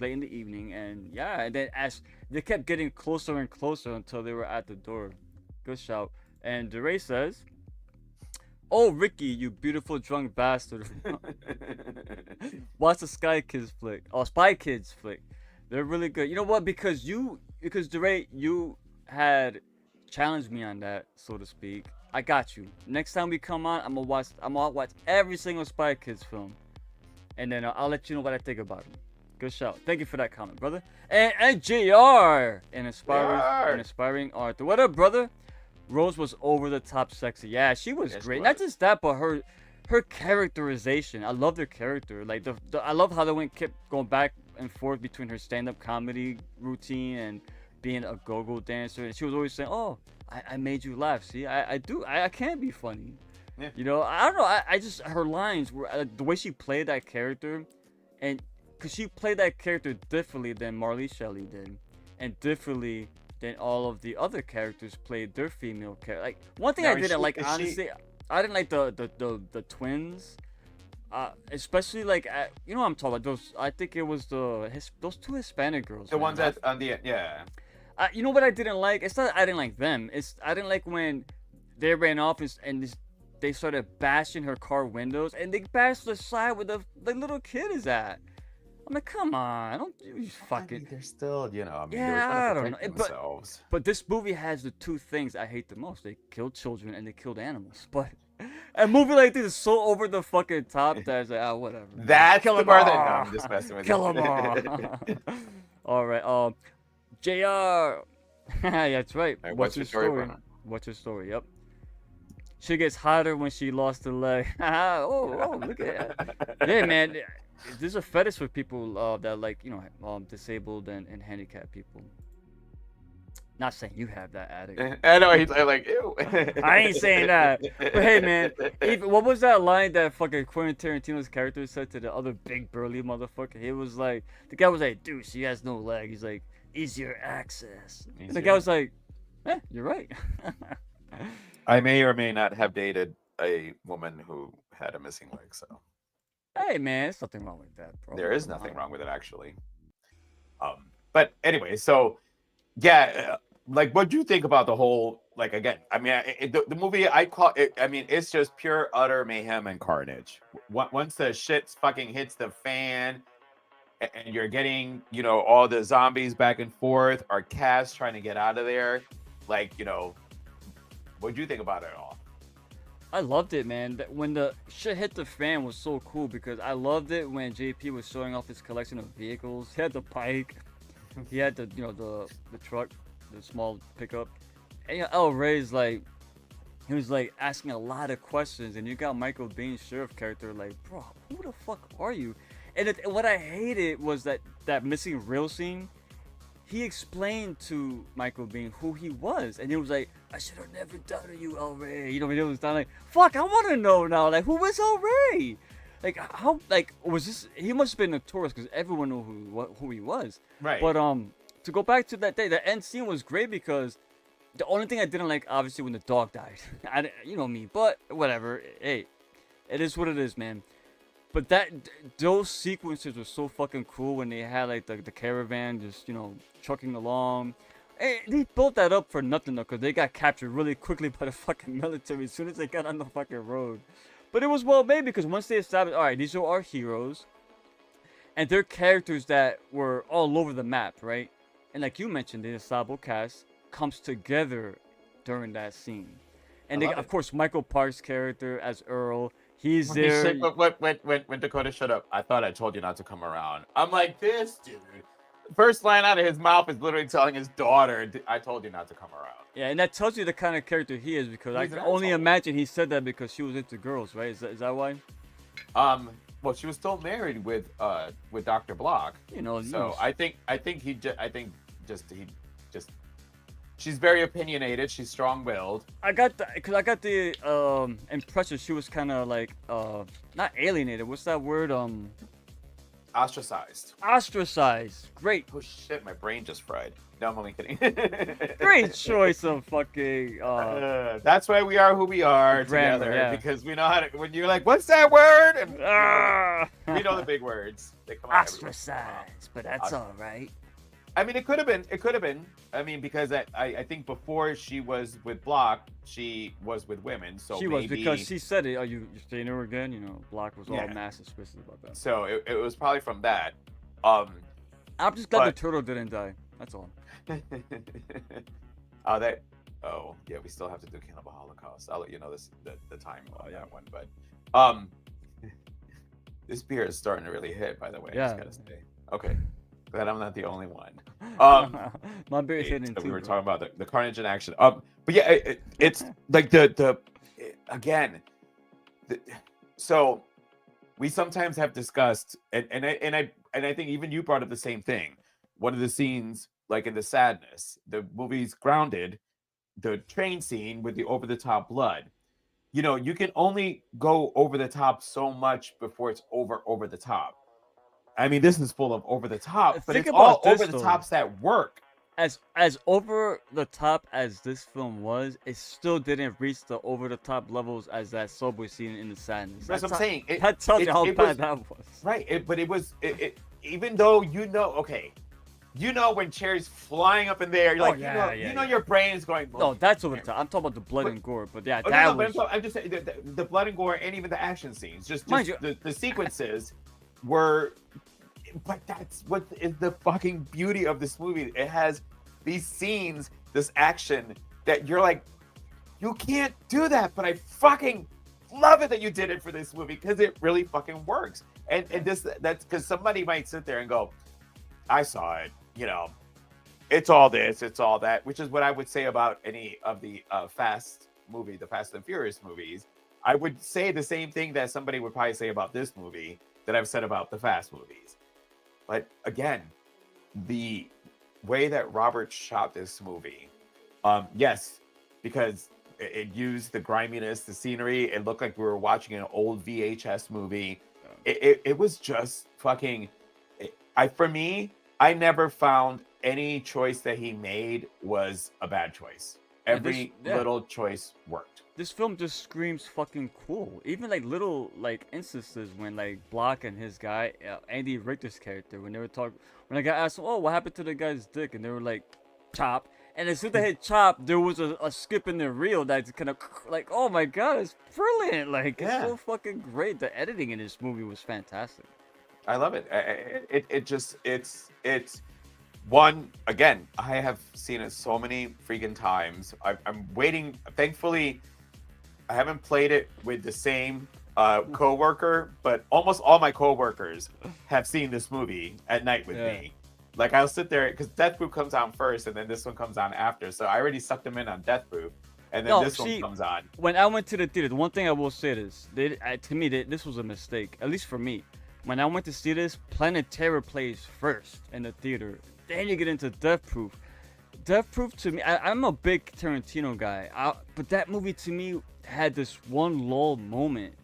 late in the evening, and yeah, and then as they kept getting closer and closer until they were at the door. Good shout. And DeRay says, "Oh, Ricky, you beautiful drunk bastard. Watch the Spy Kids flick. They're really good. You know what? Because DeRay, you had challenged me on that, so to speak. I got you. Next time we come on, I'm gonna watch every single Spy Kids film, and then I'll let you know what I think about them." Good shout. Thank you for that comment, brother. And JR, an inspiring Arthur. What up, brother? Rose was over the top sexy. Yeah, she was great. Not just that, but her characterization. I love her character. Like I love how they kept going back and forth between her stand-up comedy routine and being a go-go dancer. And she was always saying, "Oh, I made you laugh. See, I can be funny." Yeah. You know, I don't know. I just her lines were the way she played that character, and because she played that character differently than Marley Shelley did, and differently than all of the other characters played their female character. Like one thing Now, I didn't like, honestly, I didn't like the twins, especially like you know what I'm talking about. Those, I think it was those two Hispanic girls. The man. ones that on the yeah. You know what I didn't like? It's not I didn't like them. I didn't like when they ran off and they started bashing her car windows, and they bashed the side where the little kid is at. I'm like, come on, don't you fucking. They're still, you know. I mean, Yeah, I don't know. Themselves. But this movie has the two things I hate the most. They killed children and they killed animals. But a movie like this is so over the fucking top that it's like, whatever. That's kill the them part all. that I'm just messing with. Kill them all. All right. JR. Yeah, that's right. Right, What's your story? brother? What's your story? Yep. She gets hotter when she lost a leg. oh, look at that. Yeah, man. There's a fetish for people that like, disabled and handicapped people. Not saying you have that addict. I know he's like, ew. I ain't saying that. But hey, man, what was that line that fucking Quentin Tarantino's character said to the other big burly motherfucker? He was like, the guy was like, "Dude, she has no leg." He's like, "Easier access." And the guy was like, "You're right." I may or may not have dated a woman who had a missing leg, so. Hey, man, there's nothing wrong with that, bro. There is nothing wrong with it, actually. But anyway, so yeah, like, what do you think about the whole? Like, again, I mean, the movie I call it. I mean, it's just pure utter mayhem and carnage. Once the shit fucking hits the fan, and you're getting, all the zombies back and forth, our cast trying to get out of there. Like, what do you think about it all? I loved it, man. When the shit hit the fan was so cool because I loved it when JP was showing off his collection of vehicles. He had the bike, he had the truck, the small pickup, you know, El Rey's like, he was like asking a lot of questions, and you got Michael Biehn's sheriff character like, bro, who the fuck are you? And what I hated was that missing real scene. He explained to Michael Biehn who he was, and he was like, I should have never done to you, El Rey. You know, he was down like, fuck, I want to know now, like, who was El Rey? Like, how, like, was this? He must have been notorious because everyone knew who he was. Right. But to go back to that day, the end scene was great because the only thing I didn't like, obviously, when the dog died. You know me, but whatever. Hey, it is what it is, man. But those sequences were so fucking cool when they had like the caravan just, you know, trucking along. Hey, they built that up for nothing though, because they got captured really quickly by the fucking military as soon as they got on the fucking road. But it was well made because once they established, all right, these are our heroes, and they're characters that were all over the map, right? And like you mentioned, the ensemble cast comes together during that scene. And they, of course, Michael Park's character as Earl. He's there. When Dakota shut up, I thought I told you not to come around. I'm like, this dude. First line out of his mouth is literally telling his daughter, I told you not to come around. Yeah, and that tells you the kind of character he is because I can only imagine he said that because she was into girls, right? Is that why? Well, she was still married with Dr. Block. You know, so I think she's very opinionated. She's strong-willed. I got the impression she was kind of like not alienated. What's that word? Ostracized. Ostracized. Great. Oh shit, my brain just fried. No, I'm only kidding. Great choice of fucking. That's why we are who we are grammar, together, yeah. because we know how to. When you're like, "What's that word?" and we know the big words. They come out ostracized, but that's all right. I mean, it could have been. It could have been. I mean, because I think before she was with Block, she was with women. So she was because she said it. Are you staying her again? You know, Block was all massive suspicious about that. So it was probably from that. I'm just glad the turtle didn't die. That's all. Oh yeah, we still have to do Cannibal Holocaust. I'll let you know the time on that one. But this beer is starting to really hit. By the way, I just gotta say. Okay. Glad I'm not the only one. My beer is hitting too. We were talking about the carnage in action. But yeah, it's like so we sometimes have discussed, and I think even you brought up the same thing. One of the scenes, like in The Sadness, the movie's Grounded, the train scene with the over-the-top blood. You know, you can only go over the top so much before it's over the top. I mean, this is full of over the top, but it's all over the tops that work. As over the top as this film was, it still didn't reach the over the top levels as that subway scene in The Sadness. That's what I'm saying. That tells you how bad that was. Right, but it was even though you know when Cherry's flying up in there, you're like, you know your brain is going. No, that's over the top. I'm talking about the blood and gore, but yeah, I'm just saying the blood and gore and even the action scenes, just the sequences were. But that's what is the fucking beauty of this movie. It has these scenes, this action that you're like, you can't do that, but I fucking love it that you did it for this movie because it really fucking works. And that's because somebody might sit there and go, I saw it, you know, it's all this, it's all that, which is what I would say about any of the Fast and Furious movies. I would say the same thing that somebody would probably say about this movie that I've said about the Fast movies. But again, the way that Robert shot this movie, yes, because it used the griminess, the scenery. It looked like we were watching an old VHS movie. It was just fucking. For me, I never found any choice that he made was a bad choice. Every little choice worked. This film just screams fucking cool. Even like little like instances when like Block and his guy, Andy Richter's character, when they were talking, when I got asked, oh, what happened to the guy's dick? And they were like, chop. And as soon as they hit chop, there was a skip in the reel that's kind of like, oh my god, it's brilliant. Like, it's so fucking great. The editing in this movie was fantastic. I love it. It's one, again, I have seen it so many freaking times. I'm waiting. Thankfully, I haven't played it with the same coworker, but almost all my coworkers have seen this movie at night with me. Like I'll sit there because Death Proof comes on first, and then this one comes on after. So I already sucked them in on Death Proof, and then this one comes on. When I went to the theater, the one thing I will say is, to me, this was a mistake. At least for me, when I went to see this, Planet Terror plays first in the theater. Then you get into Death Proof. Death Proof to me, I'm a big Tarantino guy, but that movie to me had this one lull moment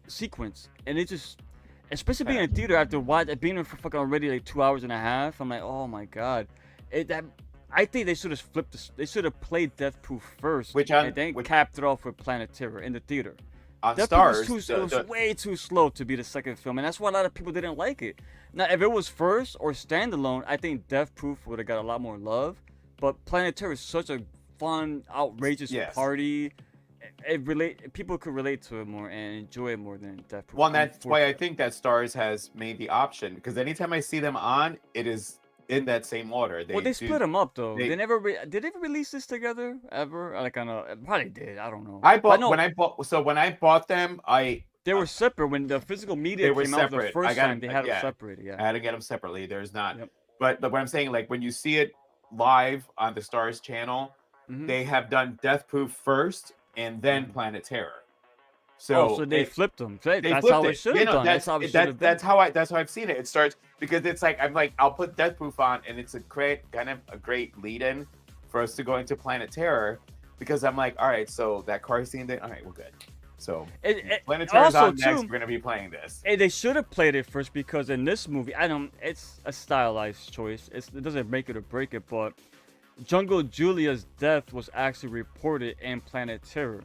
sequence, and it just, especially being in a theater after being in for fucking already like 2 hours and a half, I'm like, oh my god, I think they should have flipped this. They should have played Death Proof first, and then capped it off with Planet Terror in the theater. On Death Stars, Proof it was way too slow to be the second film, and that's why a lot of people didn't like it. Now, if it was first or standalone, I think Death Proof would have got a lot more love. But Planet Terror is such a fun, outrageous party. People could relate to it more and enjoy it more than Death Proof. Well, that's why I think that Stars has made the option, because anytime I see them on, it is in that same order. They split them up though. They never did they ever release this together ever? Like on a probably did. I don't know. When I bought them, they were separate when the physical media came out the first time. They had them separated. Yeah, I had to get them separately. There's not. Yep. But what I'm saying, like when you see it live on the Stars channel, they have done Death Proof first and then Planet Terror. So they flipped them. That's how it should have done. That's how I've seen it. It starts because it's like I'll put Death Proof on, and it's a great lead-in for us to go into Planet Terror, because I'm like, all right, so that car scene, all right, we're good. So Planet Terror's on next. We're gonna be playing this. They should have played it first, because in this movie, it's a stylized choice. It doesn't make it or break it, but Jungle Julia's death was actually reported in Planet Terror.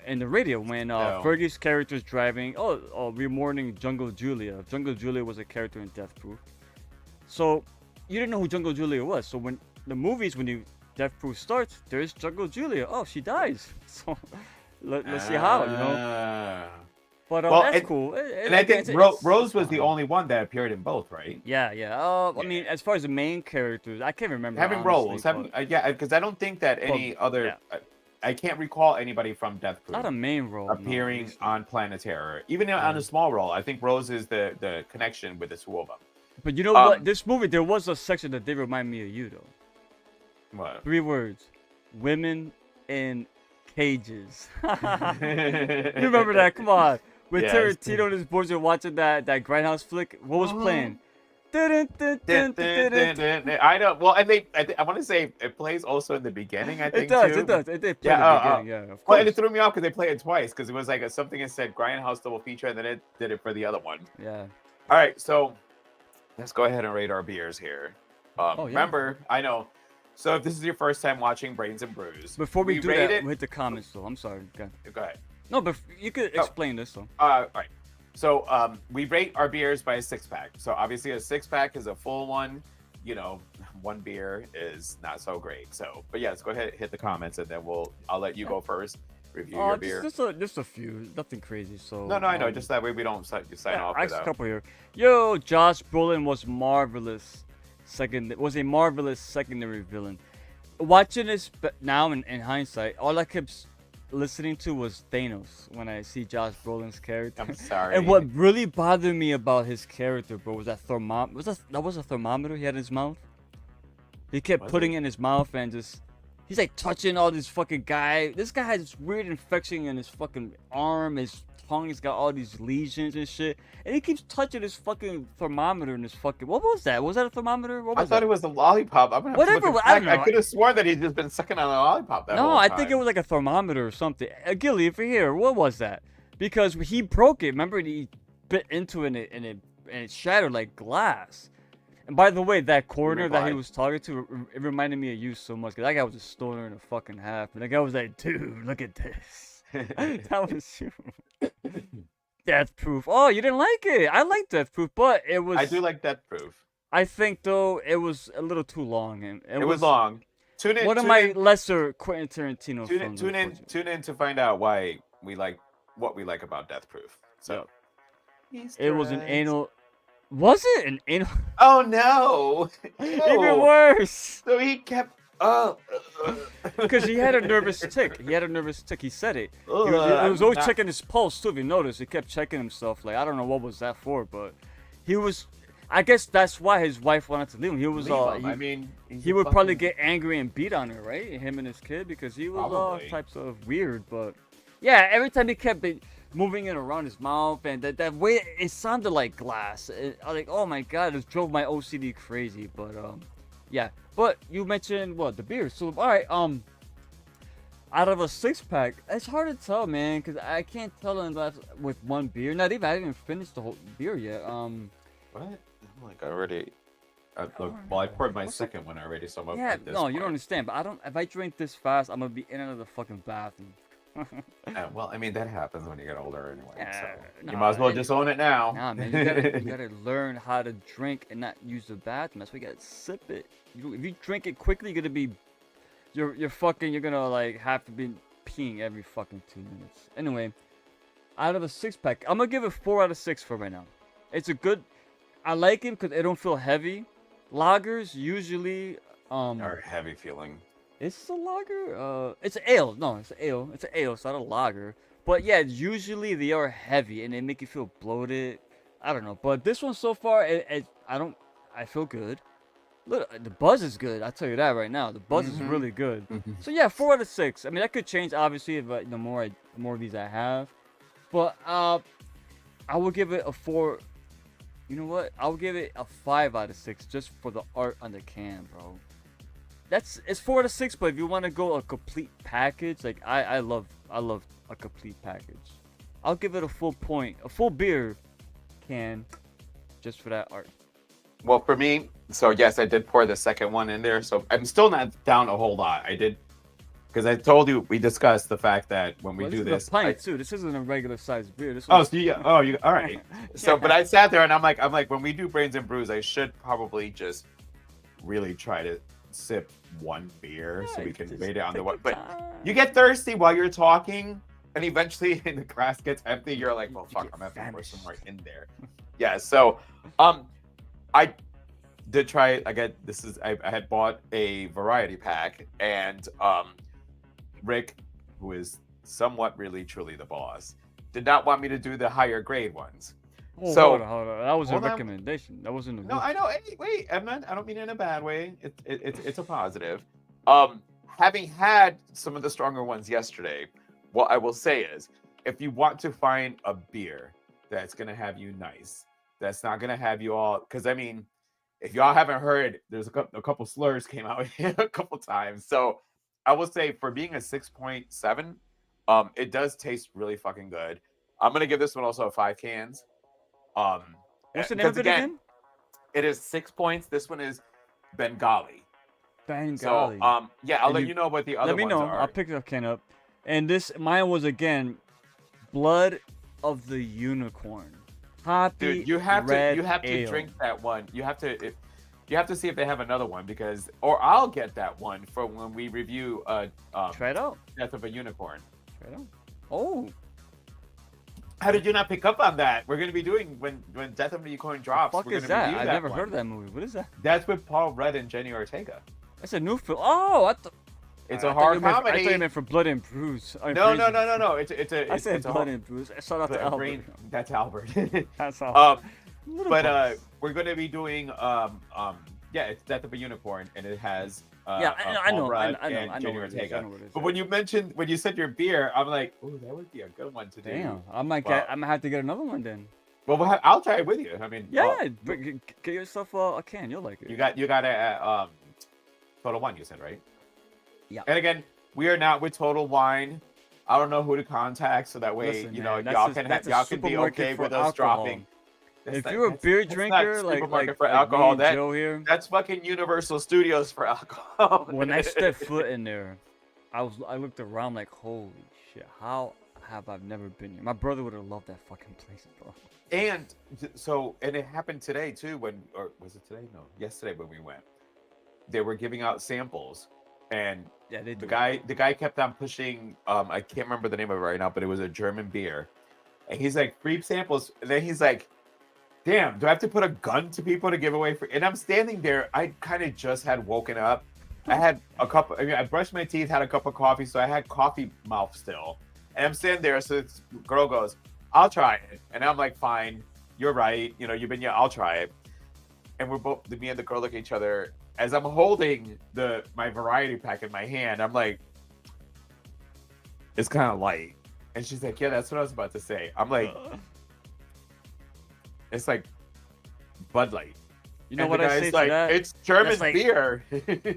In the radio, when Fergie's character is driving, we're mourning Jungle Julia. Jungle Julia was a character in Death Proof. So you didn't know who Jungle Julia was. So when the movies, Death Proof starts, there's Jungle Julia. Oh, she dies. So let's see how, you know. But that's cool. And I think Rose was the only one that appeared in both, right? Yeah. I mean, as far as the main characters, I can't remember. Because I don't think that any other. Yeah. I can't recall anybody from Death Proof. Not a main role. Appearing on Planet Terror. Even on a small role. I think Rose is the connection with the two of them. But you know what? This movie, there was a section that did remind me of you, though. What? 3 words. Women in cages. You remember that? Come on. When Tarantino and his boys were watching that Grindhouse flick, what was playing? I know. Well, I want to say it plays also in the beginning. I think it does. It did play in the beginning. Yeah, of course. Well, and it threw me off because they played it twice, because it was like something that said Grindhouse double feature, and then it did it for the other one. Yeah. All right, so let's go ahead and rate our beers here. Remember, I know. So if this is your first time watching Brains and Brews, before we do that, we hit the comments though. I'm sorry. Go ahead. No, but you could explain this though. All right. So we rate our beers by a 6-pack. So obviously a 6-pack is a full one. You know, one beer is not so great. So, but yeah, let's go ahead, hit the comments, and then I'll let you go first. Review your beer. Just a few, nothing crazy. So no, I know. Just that way we don't sign off. I got a couple here. Yo, Josh Brolin was marvelous. Was a marvelous secondary villain. Watching this now in hindsight, all I kept listening to was Thanos when I see Josh Brolin's character. I'm sorry. And what really bothered me about his character, bro, was that thermometer. That was a thermometer he had in his mouth. He kept putting it in his mouth and he's like touching all this fucking guy. This guy has this weird infection in his fucking arm, his tongue. He's got all these lesions and shit. And he keeps touching his fucking thermometer in his fucking. What was that? Was that a thermometer? I thought it was a lollipop. Whatever. I don't know. I could have sworn that he'd just been sucking on a lollipop. I think it was like a thermometer or something. Gilly, if you're here, what was that? Because he broke it. Remember, he bit into it and it shattered like glass. And by the way, that coroner that he was talking to, it reminded me of you so much. Cause that guy was a stoner in a fucking half. And that guy was like, dude, look at this. That was you. Death Proof. Oh, you didn't like it. I like Death Proof, but it was. I do like Death Proof. I think though it was a little too long, and it was long. Tune in. One of my lesser Quentin Tarantino films. Tune in to find out why we like what we like about Death Proof. So it was an anal. Was it an anal? Oh no! Even worse. So he kept. Because he had a nervous tick. He said it. He was always checking his pulse too. If you notice, he kept checking himself. Like, I don't know what was that for, but he was. I guess that's why his wife wanted to leave him. He was Leave him. I mean, he's he a would probably fucking- get angry and beat on her, right? Him and his kid, because he was all Probably. types of weird. But yeah, every time he kept moving it around his mouth, and that way it sounded like glass. I was like, oh my god, it drove my OCD crazy. But yeah. But you mentioned what, the beer? So all right, out of a 6-pack, it's hard to tell, man, because I can't tell unless with one beer. Not even I didn't even finish the whole beer yet. What? I'm like, I already. Look, well, I poured my second one already, so I'm up Yeah, at this no, you don't point. understand. But I don't. If I drink this fast, I'm gonna be in and out of the fucking bathroom. Well, I mean, that happens when you get older anyway. So nah, you might as well it- just own it now. Nah, man, you gotta learn how to drink and not use the bathroom. That's why you gotta sip it. If you drink it quickly, you're gonna be, you're gonna like have to be peeing every fucking 2 minutes. Anyway, out of a 6-pack, I'm gonna give it 4 out of 6 for right now. It's a good. I like it because it don't feel heavy. Lagers usually Or heavy feeling. It's a lager. It's an ale. No, it's an ale. It's an ale. It's not a lager. But yeah, usually they are heavy and they make you feel bloated. I don't know. But this one so far, I feel good. Look, the buzz is good. I'll tell you that right now. The buzz is really good. So yeah, 4 out of 6. I mean, that could change obviously if the more of these I have. But I will give it a 4. You know what? I'll give it a 5 out of 6 just for the art on the can, bro. It's 4 out of 6, but if you want to go a complete package, like I love a complete package. I'll give it a full beer can, just for that art. Well, for me, so yes, I did pour the second one in there. So I'm still not down a whole lot. I did, because I told you, we discussed the fact that when we do this, a pint too. This isn't a regular sized beer. This oh, one's- so you, all right. So, but I sat there and I'm like, when we do Brains and Brews, I should probably just really try to sip one beer so we can just rate it on the take one. your But time. you get thirsty while you're talking, and eventually the glass gets empty. You're like, well, fuck, get I'm gonna have to pour some more famished. in there. Yeah. So, I did try. I had bought a variety pack, and Rick, who is somewhat really truly the boss, did not want me to do the higher grade ones. Oh, So- hold on. That was a hold on. recommendation. That wasn't a No, rule. I know. Hey, wait, I don't mean it in a bad way. It's a positive. Having had some of the stronger ones yesterday, what I will say is, if you want to find a beer that's gonna have you nice, that's not gonna have you all, because I mean, if y'all haven't heard, there's a couple slurs came out here a couple times. So I will say, for being a 6.7, it does taste really fucking good. I'm gonna give this one also a 5 cans. What's the name of because it again? It is 6 points. This one is Bengali. Bengali. So yeah, I'll And let you- you know what the other Let me ones know. are. I'll pick the can up. And mine was again, Blood of the Unicorn. Hoppy Dude, you have red to ale. drink that one. You have to see if they have another one, because, or I'll get that one for when we review Try it out. Death of a Unicorn. Try it out. Oh, How did you not pick up on that? We're gonna be doing when Death of a Unicorn drops. fuck we're is gonna that? review I've that never one. heard of that movie. What is that? That's with Paul Rudd and Jenny Ortega. That's a new film. Oh, It's I a thought horror you meant- I comedy. thought you meant for Blood and Bruise. No. It's I said it's a Blood and Bruise. Shout out to a Albert. brain. That's Albert. That's all. Little But bugs. we're gonna be doing it's Death of a Unicorn, and it has Yeah, I Paul know Rudd I know and what Jenny it is. Ortega. I know what it is. But when you said your beer, I'm like, oh, that would be a good one to do. Damn, I'm gonna Well- have to get another one then. Well, I'll try it with you. I mean, Yeah, well, get yourself a can. You'll like it. you got it at Total Wine. You said, right? Yeah. And again, we are not with Total Wine. I don't know who to contact, so that way Listen, you know man, that's y'all a- can that's a y'all can be supermarket okay for with us alcohol. dropping. If you're a beer that's not drinker, like supermarket me alcohol, and that Joe here, that's fucking Universal Studios for alcohol. when I stepped foot in there, I looked around like, holy shit, how have I never been here? My brother would have loved that fucking place, bro. And and it happened today too, or was it today? No, yesterday when we went. They were giving out samples, and Yeah, they the do. guy kept on pushing. I can't remember the name of it right now, but it was a German beer, and he's like, free samples. And then he's like, damn, do I have to put a gun to people to give away free? And I'm standing there. I kind of just had woken up. I had a cup. I brushed my teeth, had a cup of coffee, so I had coffee mouth still. And I'm standing there. So this girl goes, I'll try it. And I'm like, fine, you're right. You know, I'll try it. and we're both, me and the girl, look at each other. As I'm holding my variety pack in my hand, I'm like, it's kind of light. And she's like, yeah, that's what I was about to say. I'm like, it's like Bud Light. You know And what the I say guy's to like, that? it's German like- beer.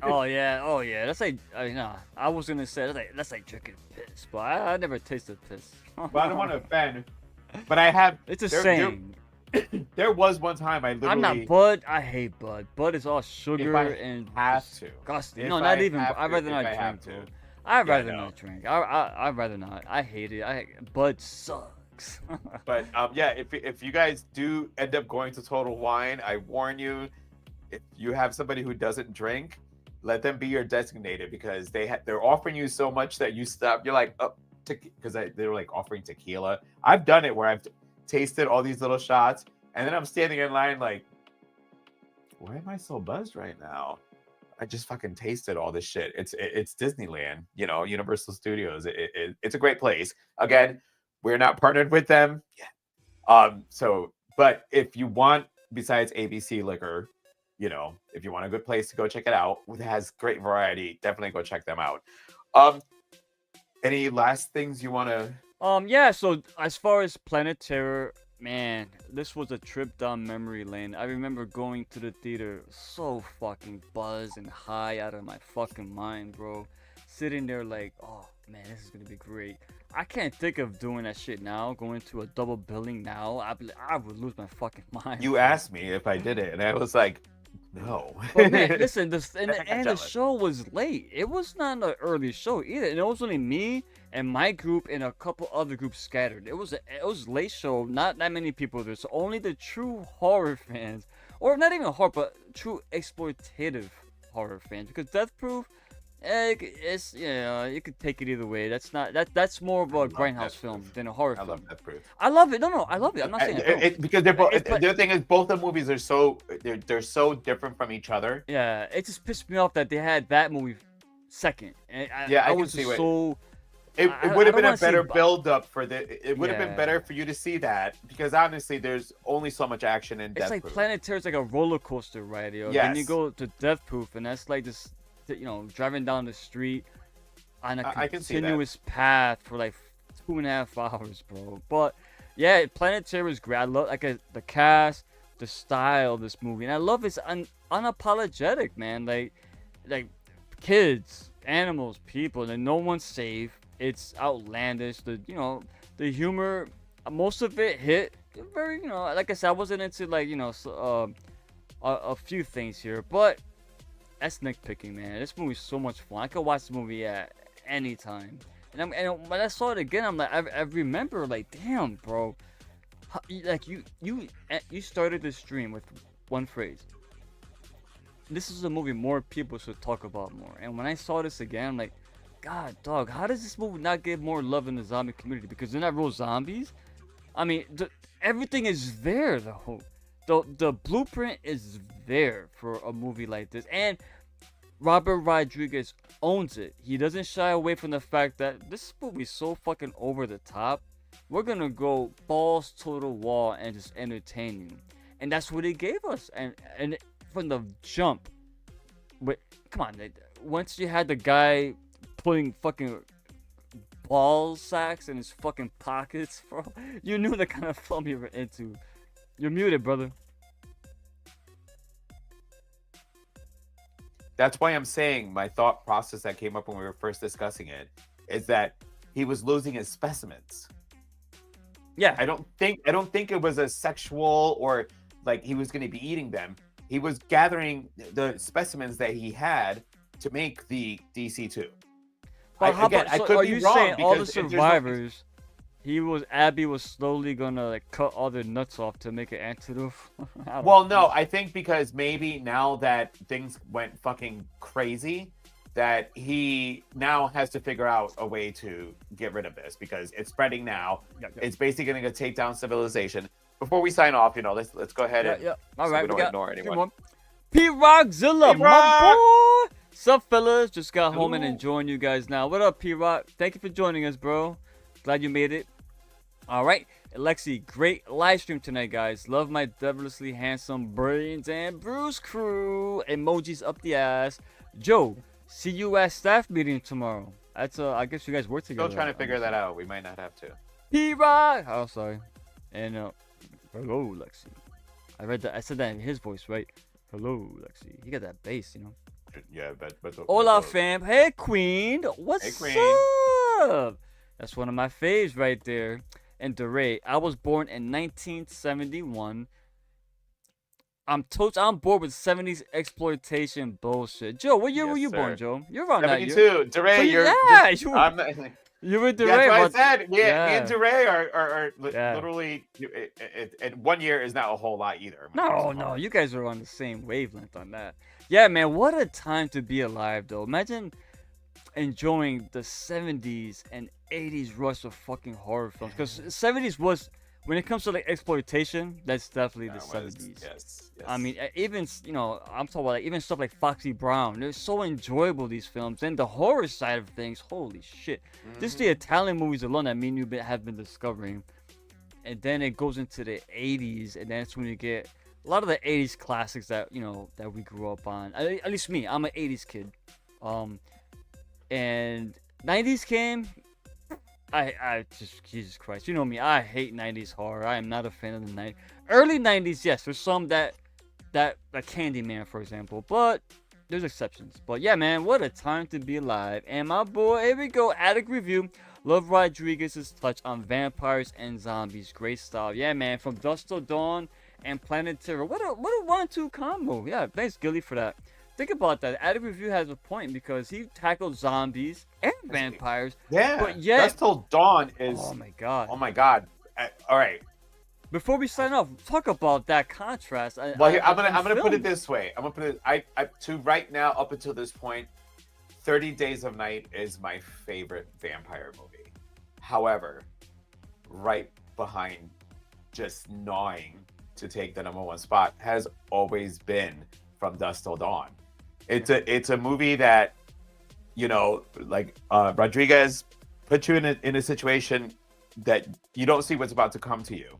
Oh yeah. That's like, I was gonna say that's like drinking piss, but I never tasted piss. But I don't want to offend. But I have. It's a there- saying. There was one time I literally. I'm not Bud. I hate Bud. Bud is all sugar I and have to. disgusting. If No, I not even. have I'd to, rather if not I have drink. to. Bro. I'd rather no. not drink. I'd rather not. I hate it. Bud sucks. But yeah, if you guys do end up going to Total Wine, I warn you, if you have somebody who doesn't drink, let them be your designated, because they're offering you so much that you stop. You're like, oh, because they're like offering tequila. I've done it where I've tasted all these little shots, and then I'm standing in line like, why am I so buzzed right now? I just fucking tasted all this shit. It's Disneyland, you know, Universal Studios. It's a great place. Again, we're not partnered with them yet. So, but if you want, besides ABC Liquor, you know, if you want a good place to go check it out, it has great variety. Definitely go check them out. Any last things you want to? Yeah. So as far as Planet Terror, man, this was a trip down memory lane. I remember going to the theater so fucking buzzed and high out of my fucking mind, bro. Sitting there like, oh man, this is gonna be great. I can't think of doing that shit now. Going to a double billing now, I would lose my fucking mind. You asked me if I did it, and I was like, no. But man, listen, and the Jealous. show was late. It was not an early show either, and it was only me and my group and a couple other groups scattered. It was a late show, not that many people there. So only the true horror fans, or not even horror, but true exploitative horror fans. Because Death Proof, it's you could take it either way. That's more of a grindhouse Death film Proof. than a horror I film. love Death Proof. I love it. No, I love it. I'm not saying I don't. Because they're both. It's- but- The other thing is, both the movies are they're so different from each other. Yeah, it just pissed me off that they had that movie second. And I can was see just what- so. It I would have don't been a wanna see better bu- build up for the. It would have been Yeah. better for you to see that, because honestly, there's only so much action in It's Death like Proof. Planet Terror's like a roller coaster ride, yo. Then you Yes. go to Death Proof, and that's like just driving down the street on a I can see that. continuous path for like 2.5 hours, bro. But yeah, Planet Terror is great. I love the cast, the style of this movie, and I love it's unapologetic, man. Like kids, animals, people, and no one's safe. It's outlandish. The humor, most of it hit very, like I said, I wasn't into like a few things here, but that's nitpicking, man. This movie's so much fun. I could watch this movie at any time. And when I saw it again, I'm like, I remember like, damn, bro, like you started the stream with one phrase. This is a movie more people should talk about more. And when I saw this again, I'm like, God, dog, how does this movie not get more love in the zombie community? Because they're not real zombies. I mean, everything is there, though. The blueprint is there for a movie like this. And Robert Rodriguez owns it. He doesn't shy away from the fact that this movie is so fucking over the top. We're going to go balls to the wall and just entertain you. And that's what he gave us. And from the jump. But, come on. Once you had the guy putting fucking ball sacks in his fucking pockets, bro, you knew the kind of film you were into. You're muted, brother. That's why I'm saying my thought process that came up when we were first discussing it is that he was losing his specimens. Yeah. I don't think it was a sexual or like he was going to be eating them. He was gathering the specimens that he had to make the DC2. But how about, I so could are be you wrong saying all the because there's no- survivors, Abby was slowly gonna like cut all their nuts off to make an antidote? Well, no, I think because maybe now that things went fucking crazy, that he now has to figure out a way to get rid of this because it's spreading now. Yeah. It's basically going to take down civilization. Before we sign off, let's go ahead and All so right, we don't got ignore a few anyone. more. P-Rockzilla, P-Rock! my boy. Sup, fellas? Just got home and Ooh. enjoying you guys now. What up, P-Rock? Thank you for joining us, bro. Glad you made it. All right, Alexi, great live stream tonight, guys. Love my devilishly handsome brains and Brews crew. Emojis up the ass. Joe, see you at staff meeting tomorrow. That's I guess you guys work together. Still trying to figure that out. We might not have to. P-Rod. Oh, sorry. And hello, Lexi. I read that. I said that in his voice, right? Hello, Lexi. He got that bass, you know. Yeah, but Hola, fam. Hey, Queen. What's Hey, Queen. up? That's one of my faves right there. And DeRay, I was born in 1971. I'm bored with 70s exploitation bullshit. Joe, what year were you born, Joe? You're around that year. 72. DeRay, So you're. yeah, just- you I'm, you were DeRay. that's what I but- said. Yeah, yeah. me and DeRay are Yeah. literally. And 1 year is not a whole lot either. No, you guys are on the same wavelength on that. Yeah, man, what a time to be alive, though. Imagine enjoying the 70s and 80s rush of fucking horror films. Because 70s was, when it comes to like exploitation, that's definitely the 70s. Yes. I mean, even, I'm talking about like, even stuff like Foxy Brown. They're so enjoyable, these films. And the horror side of things, holy shit. Just the Italian movies alone that me and you have been discovering. And then it goes into the 80s, and that's when you get a lot of the 80s classics that, that we grew up on. At least me, I'm an 80s kid. And 90s came, I just, Jesus Christ, you know me, I hate 90s horror. I am not a fan of the 90s. Early 90s, yes, there's some that like Candyman, for example, but there's exceptions. But yeah, man, what a time to be alive. And my boy, here we go, Addict Review. Love Rodriguez's touch on vampires and zombies. Great style. Yeah, man, from Dusk Till Dawn and Planet Terror. What a 1-2 combo. Yeah, thanks, Gilly, for that. Think about that. Addict Review has a point because he tackled zombies and vampires. Yeah. But yet, Dusk Till Dawn is. oh my god. Oh my god. All right. Before we sign off, talk about that contrast. Well, here, I'm gonna put it this way. I'm gonna put it. I to right now up until this point, 30 Days of Night is my favorite vampire movie. However, right behind, just gnawing to take the #1 spot has always been From Dusk Till Dawn. It's a movie that, Rodriguez puts you in a situation that you don't see what's about to come to you.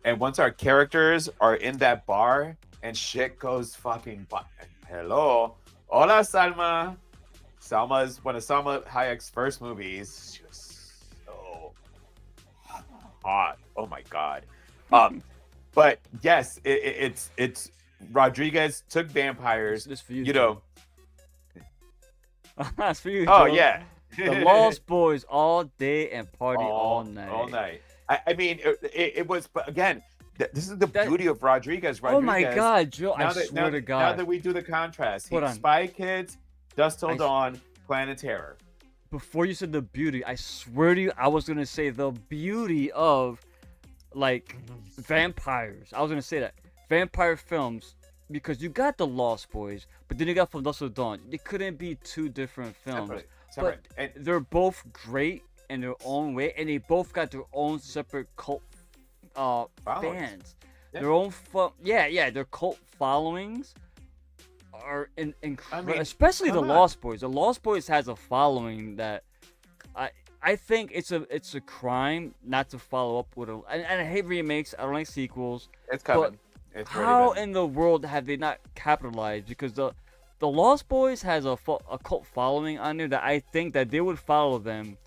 And once our characters are in that bar and shit goes fucking hello. Hola, Salma. Salma is one of Salma Hayek's first movies. She was so hot. Oh my god. But yes, it's Rodriguez took vampires. This for you, That's for you. Oh Joe. yeah. The Lost Boys all day and party all night. All night. I mean, it was, but again, this is the beauty of Rodriguez. Oh my God, Joe! I swear swear to God. Now that we do the contrast, Spy Kids, Dusk Till Dawn, Planet Terror. Before you said the beauty, I swear to you, I was gonna say the beauty of like vampires. I was gonna say that vampire films because you got the Lost Boys, but then you got From Dusk Till Dawn. It couldn't be two different films, Separate. but they're both great in their own way, and they both got their own separate cult fans. Yeah. Their own their cult followings are incredible. Especially the Lost Boys. The Lost Boys has a following that I think it's a crime not to follow up with and I hate remakes. I don't like sequels. It's coming. It's how in the world have they not capitalized? Because the Lost Boys has a cult following on there that I think that they would follow them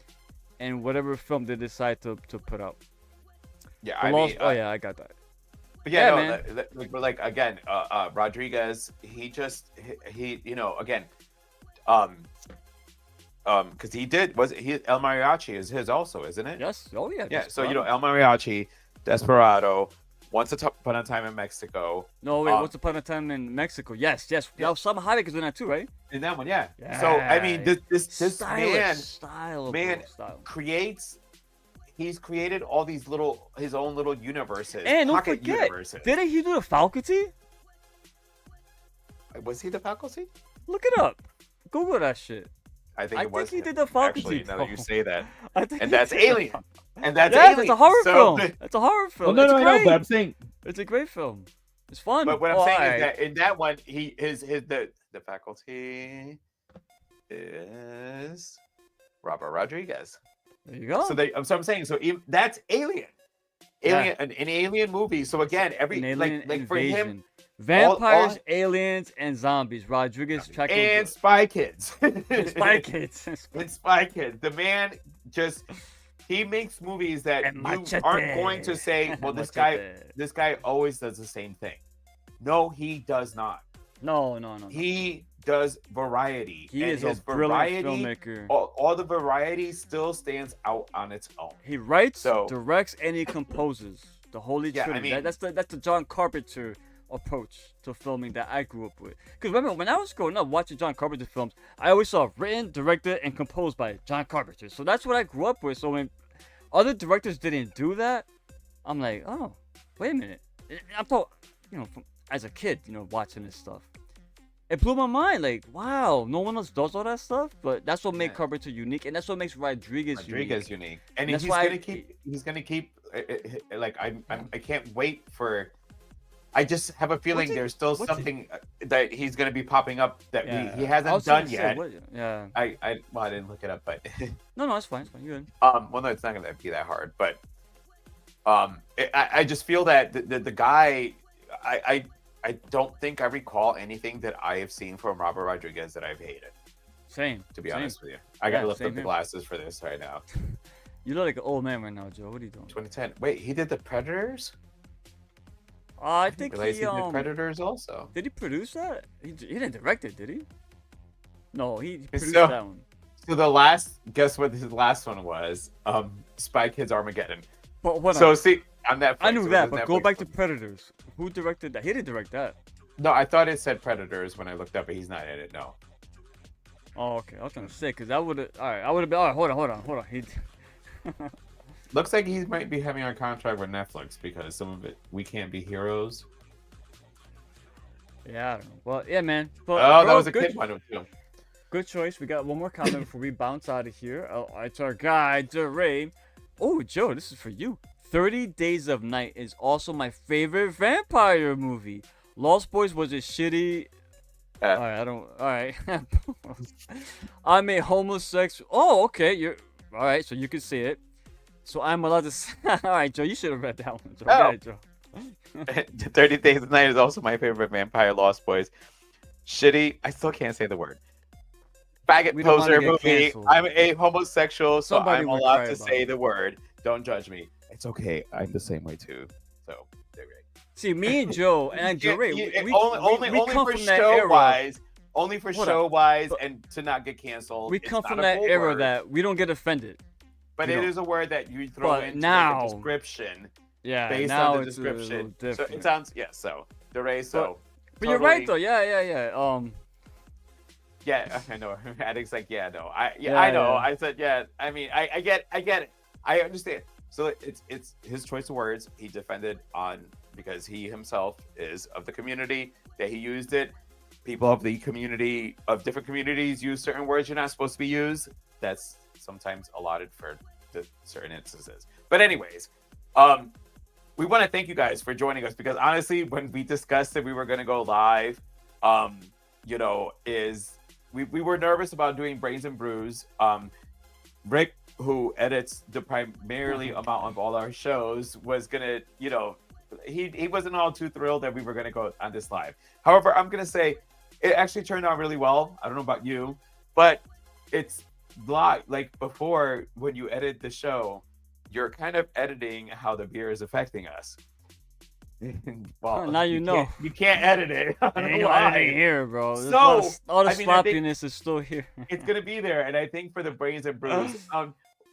in whatever film they decide to put out. Yeah, I got that. But man. But like again, Rodriguez, he again, because El Mariachi is his also, isn't it? Yes. Oh yeah. Yeah. So El Mariachi, Desperado, Once Upon a Time in Mexico. No wait, Once Upon a Time in Mexico. Yes. Yeah. Salma Hayek is in that too, right? In that one, yeah. So I mean, this man creates. He's created all these his own little universes, and don't pocket forget, universes. Didn't he do the faculty? Was he the faculty? Look it up. Google that shit. I think he did the faculty. Actually, now that you say that, and that's Alien. And that's Alien. It's a horror film. It's a horror film. Well, no, but I'm saying it's a great film. It's fun. But what I'm saying is that in that one, the faculty is Robert Rodriguez. There you go. So I'm saying, so even, that's Alien. An alien movie. So again, An alien like for him, invasion. Vampires, aliens, and zombies. Rodriguez and Spy Kids. Spy Kids. And Spy Kids. The man he makes movies that And you Machete. aren't going to say, well, this guy always does the same thing. No, he does not. No. He does variety. He and is his a brilliant variety, filmmaker. all the variety still stands out on its own. He writes, So- directs, and he composes. The Holy Yeah, I Trinity. mean- That's the John Carpenter approach to filming that I grew up with. Because remember, when I was growing up watching John Carpenter films, I always saw written, directed, and composed by John Carpenter. So that's what I grew up with. So when other directors didn't do that, I'm like, oh, wait a minute. I'm talking, as a kid, watching this stuff. It blew my mind. Like, wow, no one else does all that stuff. But that's what made Carpenter unique, and that's what makes Rodriguez unique. And That's he's why gonna keep. Like I can't wait for. I just have a feeling there's still something that he's gonna be popping up that he hasn't done yet. I didn't look it up, but no, it's fine. It's fine. You're good. well, no, it's not gonna be that hard, but I just feel that the guy, I don't think I recall anything that I have seen from Robert Rodriguez that I've hated. Same. To be honest with you, I gotta lift up the glasses for this right now. You look like an old man right now, Joe. What are you doing? 2010. Wait, he did the Predators? I think he did Predators also. Did he produce that? He didn't direct it, did he? No, he produced So- that one. So guess what his last one was? Spy Kids Armageddon. But what? So see, on Netflix. I knew that, but Netflix go back to one. Predators. Who directed that? He didn't direct that. No, I thought it said Predators when I looked up, but he's not in it. No. Oh, okay. I was gonna say because I would have. All right, I would have been. All right, hold on. He. Looks like he might be having a contract with Netflix because some of it, We Can't Be Heroes. Yeah, I don't know. Well, yeah, man. But, that bro, was a kid one too. Good choice. We got one more comment before we bounce out of here. Oh, it's our guy, DeRay. Oh, Joe, this is for you. 30 Days of Night is also my favorite vampire movie. Lost Boys was a shitty. All right, I'm a homosexual. Oh, okay. You're all right. So you can see it. So I'm allowed to. All right, Joe. You should have read that one. Joe. Oh. Go ahead, Joe. 30 Days of Night is also my favorite vampire. Lost Boys. Shitty. I still can't say the word. Faggot We don't wanna poser get movie. canceled. I'm a homosexual, so Somebody I'm would allowed cry to about say it. the word. Don't judge me. It's okay. I'm the same way too. So there we go. See, me and Joe and DeRay, we only come for from that show era. wise. Only for Hold show on. wise But- and to not get canceled. We It's come not from a that full era word, that we don't get offended. but we it don't. is a word that you throw But into now- like a description Yeah, based now on the it's a little description. So different. it sounds so the Ray. So But you're right though. totally- Yeah. Yeah, I know. Addict's like, yeah, no, I Yeah, know. yeah. I said, yeah. I mean, I get it. I understand. So it's his choice of words. He defended on because he himself is of the community that he used it. People of the community of different communities use certain words you're not supposed to be used. That's sometimes allotted for the certain instances. But anyways, we want to thank you guys for joining us because honestly, when we discussed that we were going to go live, we were nervous about doing Brains and Brews. Rick, who edits the primarily amount of all our shows, was gonna, he wasn't all too thrilled that we were gonna go on this live. However, I'm gonna say it actually turned out really well. I don't know about you, but it's live. Like before, when you edit the show, you're kind of editing how the beer is affecting us. Well, Now you know. you can't edit it. I don't Ain't know no why. editing here, bro. There's So, all the I mean, I think- sloppiness is still here. It's gonna be there, and I think for the Brains and Brews.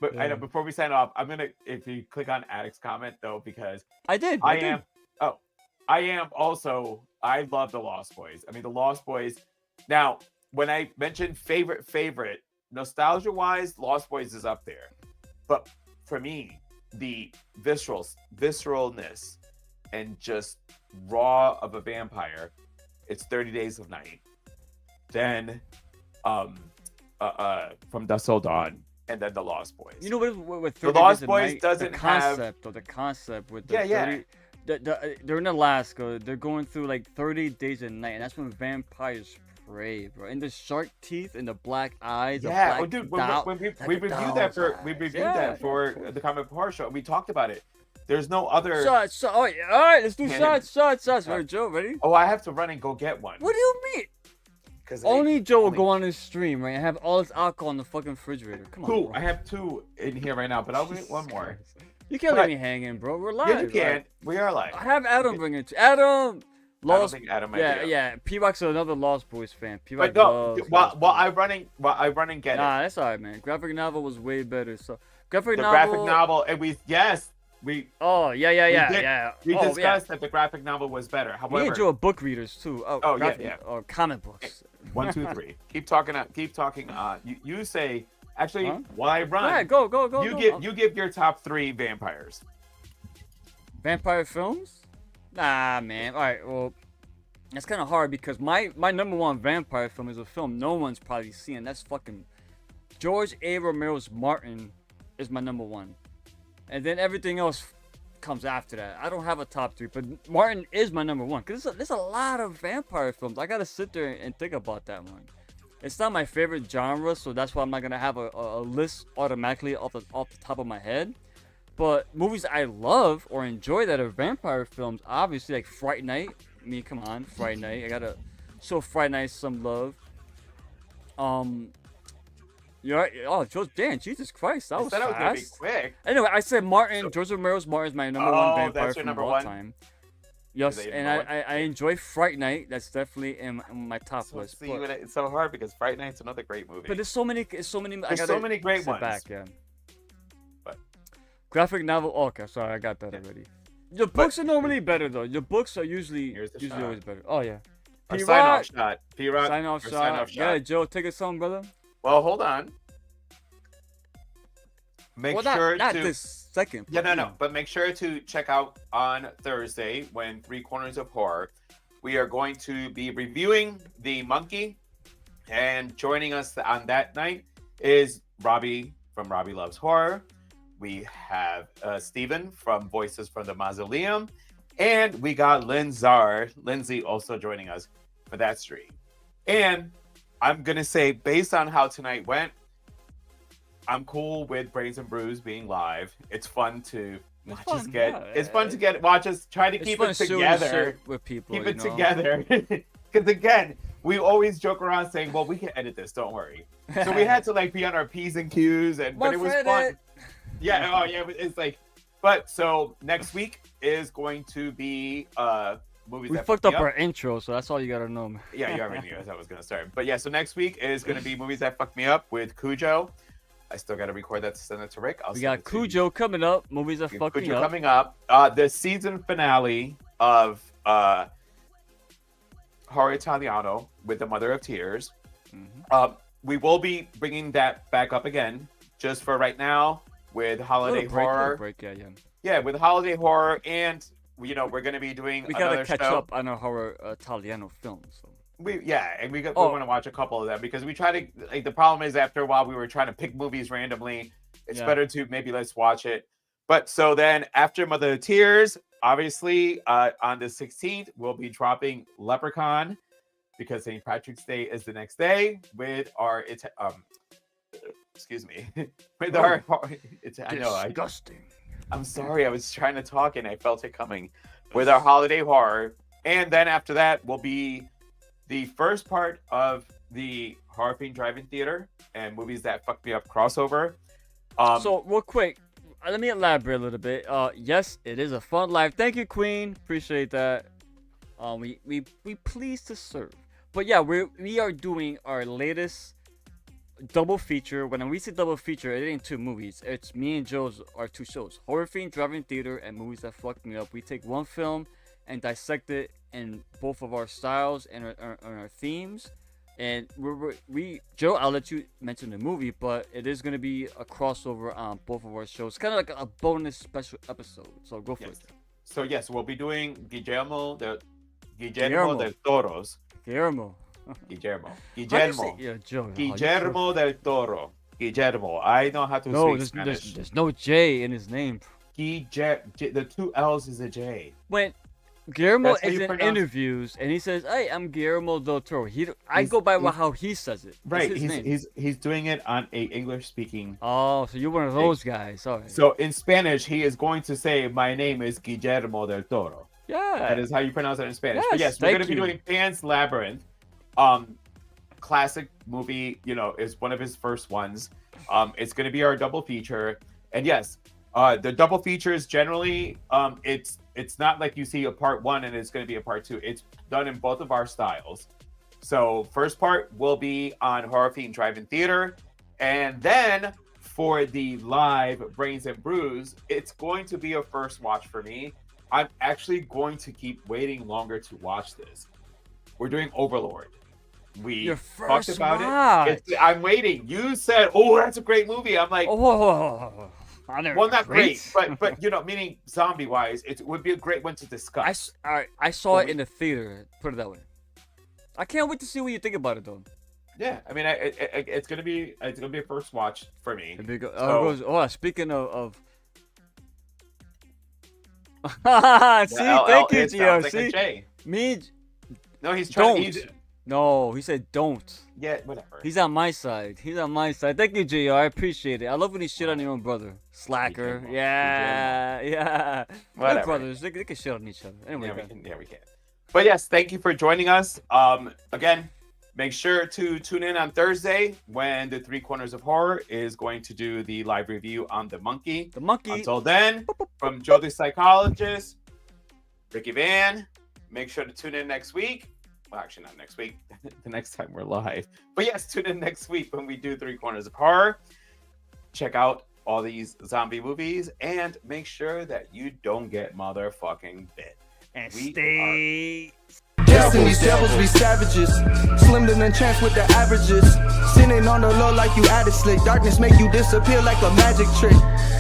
But I know before we sign off, I'm gonna if you click on Addict's comment though, because I did. I am also I love the Lost Boys. I mean the Lost Boys. Now, when I mentioned favorite, nostalgia wise, Lost Boys is up there. But for me, the visceralness and just raw of a vampire, it's 30 Days of Night. Then from Dusk Till Dawn, and then the Lost Boys. You know what The Lost Boys doesn't have the concept with the Yeah. 30, they're in Alaska. They're going through like 30 days a night, and that's when vampires prey, bro. And the shark teeth and the black eyes. Yeah, the oh, dude, black when we like a reviewed that doll's for eyes. Yeah, the comic book horror show. We talked about it. There's no other. Shots. All right, let's do shots. All right, Joe, ready? Oh, I have to run and go get one. What do you mean? Because Only Joe will go on his stream, right? And have all his alcohol in the fucking refrigerator. Come on, two. bro. I have 2 in here right now, but I'll get one more. You can't But- let me hang in, bro. We're live. Yeah, you can. Right? We are live. I have Adam bring it. Adam. I don't Lost. think Adam might be up. Yeah. P-Rock's another Lost Boys fan. P-Rock But no, loves while Lost while Boys. I run and get Nah, it. that's alright, man. Graphic novel was way better. So graphic The novel. graphic novel, and we Oh yeah. we Oh, discussed that the graphic novel was better. Me However, and Joe are book readers too. Oh, Oh, yeah, graphic, yeah. Or comic books. 1, 2, 3. Keep talking. You say actually Huh? while I run. Alright, go. You give your top 3 vampires. Vampire films? Nah, man. Alright, well, that's kind of hard because my number one vampire film is a film no one's probably seen. That's fucking George A. Romero's Martin is my number one, and then everything else comes after that. I don't have a top 3, but Martin is my number one because there's a lot of vampire films. I gotta sit there and think about that one. It's not my favorite genre, so that's why I'm not gonna have a list automatically off the top of my head. But movies I love or enjoy that are vampire films, obviously like Fright Night. I mean, come on, Fright Night. I gotta show Fright Night some love. Joe, damn, Jesus Christ, that I was said I was gonna be fast. quick. Anyway, I said Martin. George Romero's Martin is my number one vampire that's your film number of all one? time. Yes, Is that your and number one? I enjoy Fright Night. That's definitely in my top So, list. see, But, it's so hard because Fright Night's another great movie. but there's so many. There's so so many great ones. Back, yeah. But- Graphic novel. Oh, okay, sorry, I got that already. Your books are normally better though. Your books are usually Here's the usually shot. always better. Oh yeah. Our P-Rock, sign-off shot. P-Rock. sign off our shot. sign-off Yeah, shot. Joe, take us home, brother. Well, hold on. Make Well, sure not to. this second. Yeah, but, no. But make sure to check out on Thursday when 3 Corners of Horror. We are going to be reviewing The Monkey. And joining us on that night is Robbie from Robbie Loves Horror. We have Steven from Voices from the Mausoleum. And we got Lindsay also joining us for that stream. And I'm going to say, based on how tonight went, I'm cool with Brains and Brews being live. It's fun to watch us get. yeah. It's fun to watch us try to It's keep fun it shooting together. shit with people. Keep you it know? together. Because again, we always joke around saying, "Well, we can edit this. Don't worry." So we had to like be on our P's and Q's, but it was fun. Yeah. Oh yeah. It's like, but so next week is going to be movies. We that fucked fucked up me our intro, so that's all you gotta know, man. Yeah, you already knew as I was gonna start. But yeah, so next week is gonna be movies that fucked me up with Cujo. I still gotta record that to send it to Rick. We got Cujo coming up. Movies that fucked me Cujo up. coming up. The season finale of Horror Italiano with the Mother of Tears. Mhm. We will be bringing that back up again, just for right now with holiday horror. Break, yeah. Yeah, with holiday horror, and we're going to be doing We another gotta catch show. up on our horror Italiano films. So. We we Oh. want to watch a couple of them because we try to like. The problem is after a while we were trying to pick movies randomly. It's Yeah. better to maybe let's watch it. But so then after Mother of Tears, obviously on the 16th we'll be dropping Leprechaun because St. Patrick's Day is the next day with our excuse me with our I know Disgusting. I'm sorry, I was trying to talk and I felt it coming with our holiday horror. And then after that will be the first part of the Horror Fiend Drive-In Theater and movies that fucked me up crossover. So real quick, let me elaborate a little bit. Yes, it is a fun live. Thank you, Queen. Appreciate that. We pleased to serve. But yeah, we are doing our latest double feature. When we say double feature, it ain't 2 movies. It's me and Joe's our 2 shows: Horror Fiend Drive-In Theater and Movies That Fucked Me Up. We take one film and dissect it in both of our styles and our themes. And Joe, I'll let you mention the movie, but it is going to be a crossover on both of our shows. Kind of like a bonus special episode. So go for it. So yes, we'll be doing Guillermo del Toro's. Guillermo. Guillermo. Yeah, Joe. Guillermo del Toro. Guillermo. I know how to No, speak Spanish. there's no J in his name. The 2 L's is a J. When Guillermo That's how is you in pronounce- interviews, and he says, "Hey, I'm Guillermo del Toro." I go by how he says it. Right. It's his name. He's doing it on a English speaking. Oh, so you're one of those guys. All right. So in Spanish, he is going to say, "My name is Guillermo del Toro." Yeah. That is how you pronounce it in Spanish. But Yes, yes, we're going to thank be you. doing Pan's Labyrinth. Classic movie, you know, is one of his first ones. It's going to be our double feature. And yes, the double features generally, it's not like you see a part 1 and it's going to be a part 2. It's done in both of our styles. So first part will be on Horror Fiend Drive-In Theater, and then for the live Brains and Brews, it's going to be a first watch for me. I'm actually going to keep waiting longer to watch this. We're doing Overlord. We Your talked first about watch. it. I'm waiting. You said, "Oh, that's a great movie." I'm like, Oh, well, not great, but you know, meaning zombie wise, it would be a great one to discuss. I saw it in the theater. Put it that way. I can't wait to see what you think about it, though. Yeah, I mean, it's gonna be a first watch for me. Speaking of see, thank you, It sounds like a GRC. J. Me, No, he's trying. don't. No, he said don't. Yeah, whatever. He's on my side. He's on my side. Thank you, JR. I appreciate it. I love when you shit on your own brother. Slacker. Guillermo. Yeah. Whatever. We're brothers. They can shit on each other. Anyway, Yeah, we can. But yes, thank you for joining us. Again, make sure to tune in on Thursday when the Three Corners of Horror is going to do the live review on The Monkey. The Monkey. Until then, from Joe the Psychologist, Ricky Van, make sure to tune in next week. Well, actually, not next week. The next time we're live. But yes, tune in next week when we do Three Corners of Horror. Check out all these zombie movies and make sure that you don't get motherfucking bit. And We stay. Destiny's devils be savages. Slim than a chance with the averages. Sitting on the low like you added slick. Darkness make you disappear like a magic trick.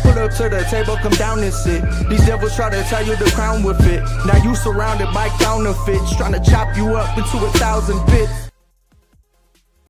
Pull up to the table, come down and sit. These devils try to tie you the crown with it. Now you surrounded by counterfeits, trying to chop you up into 1,000 bits.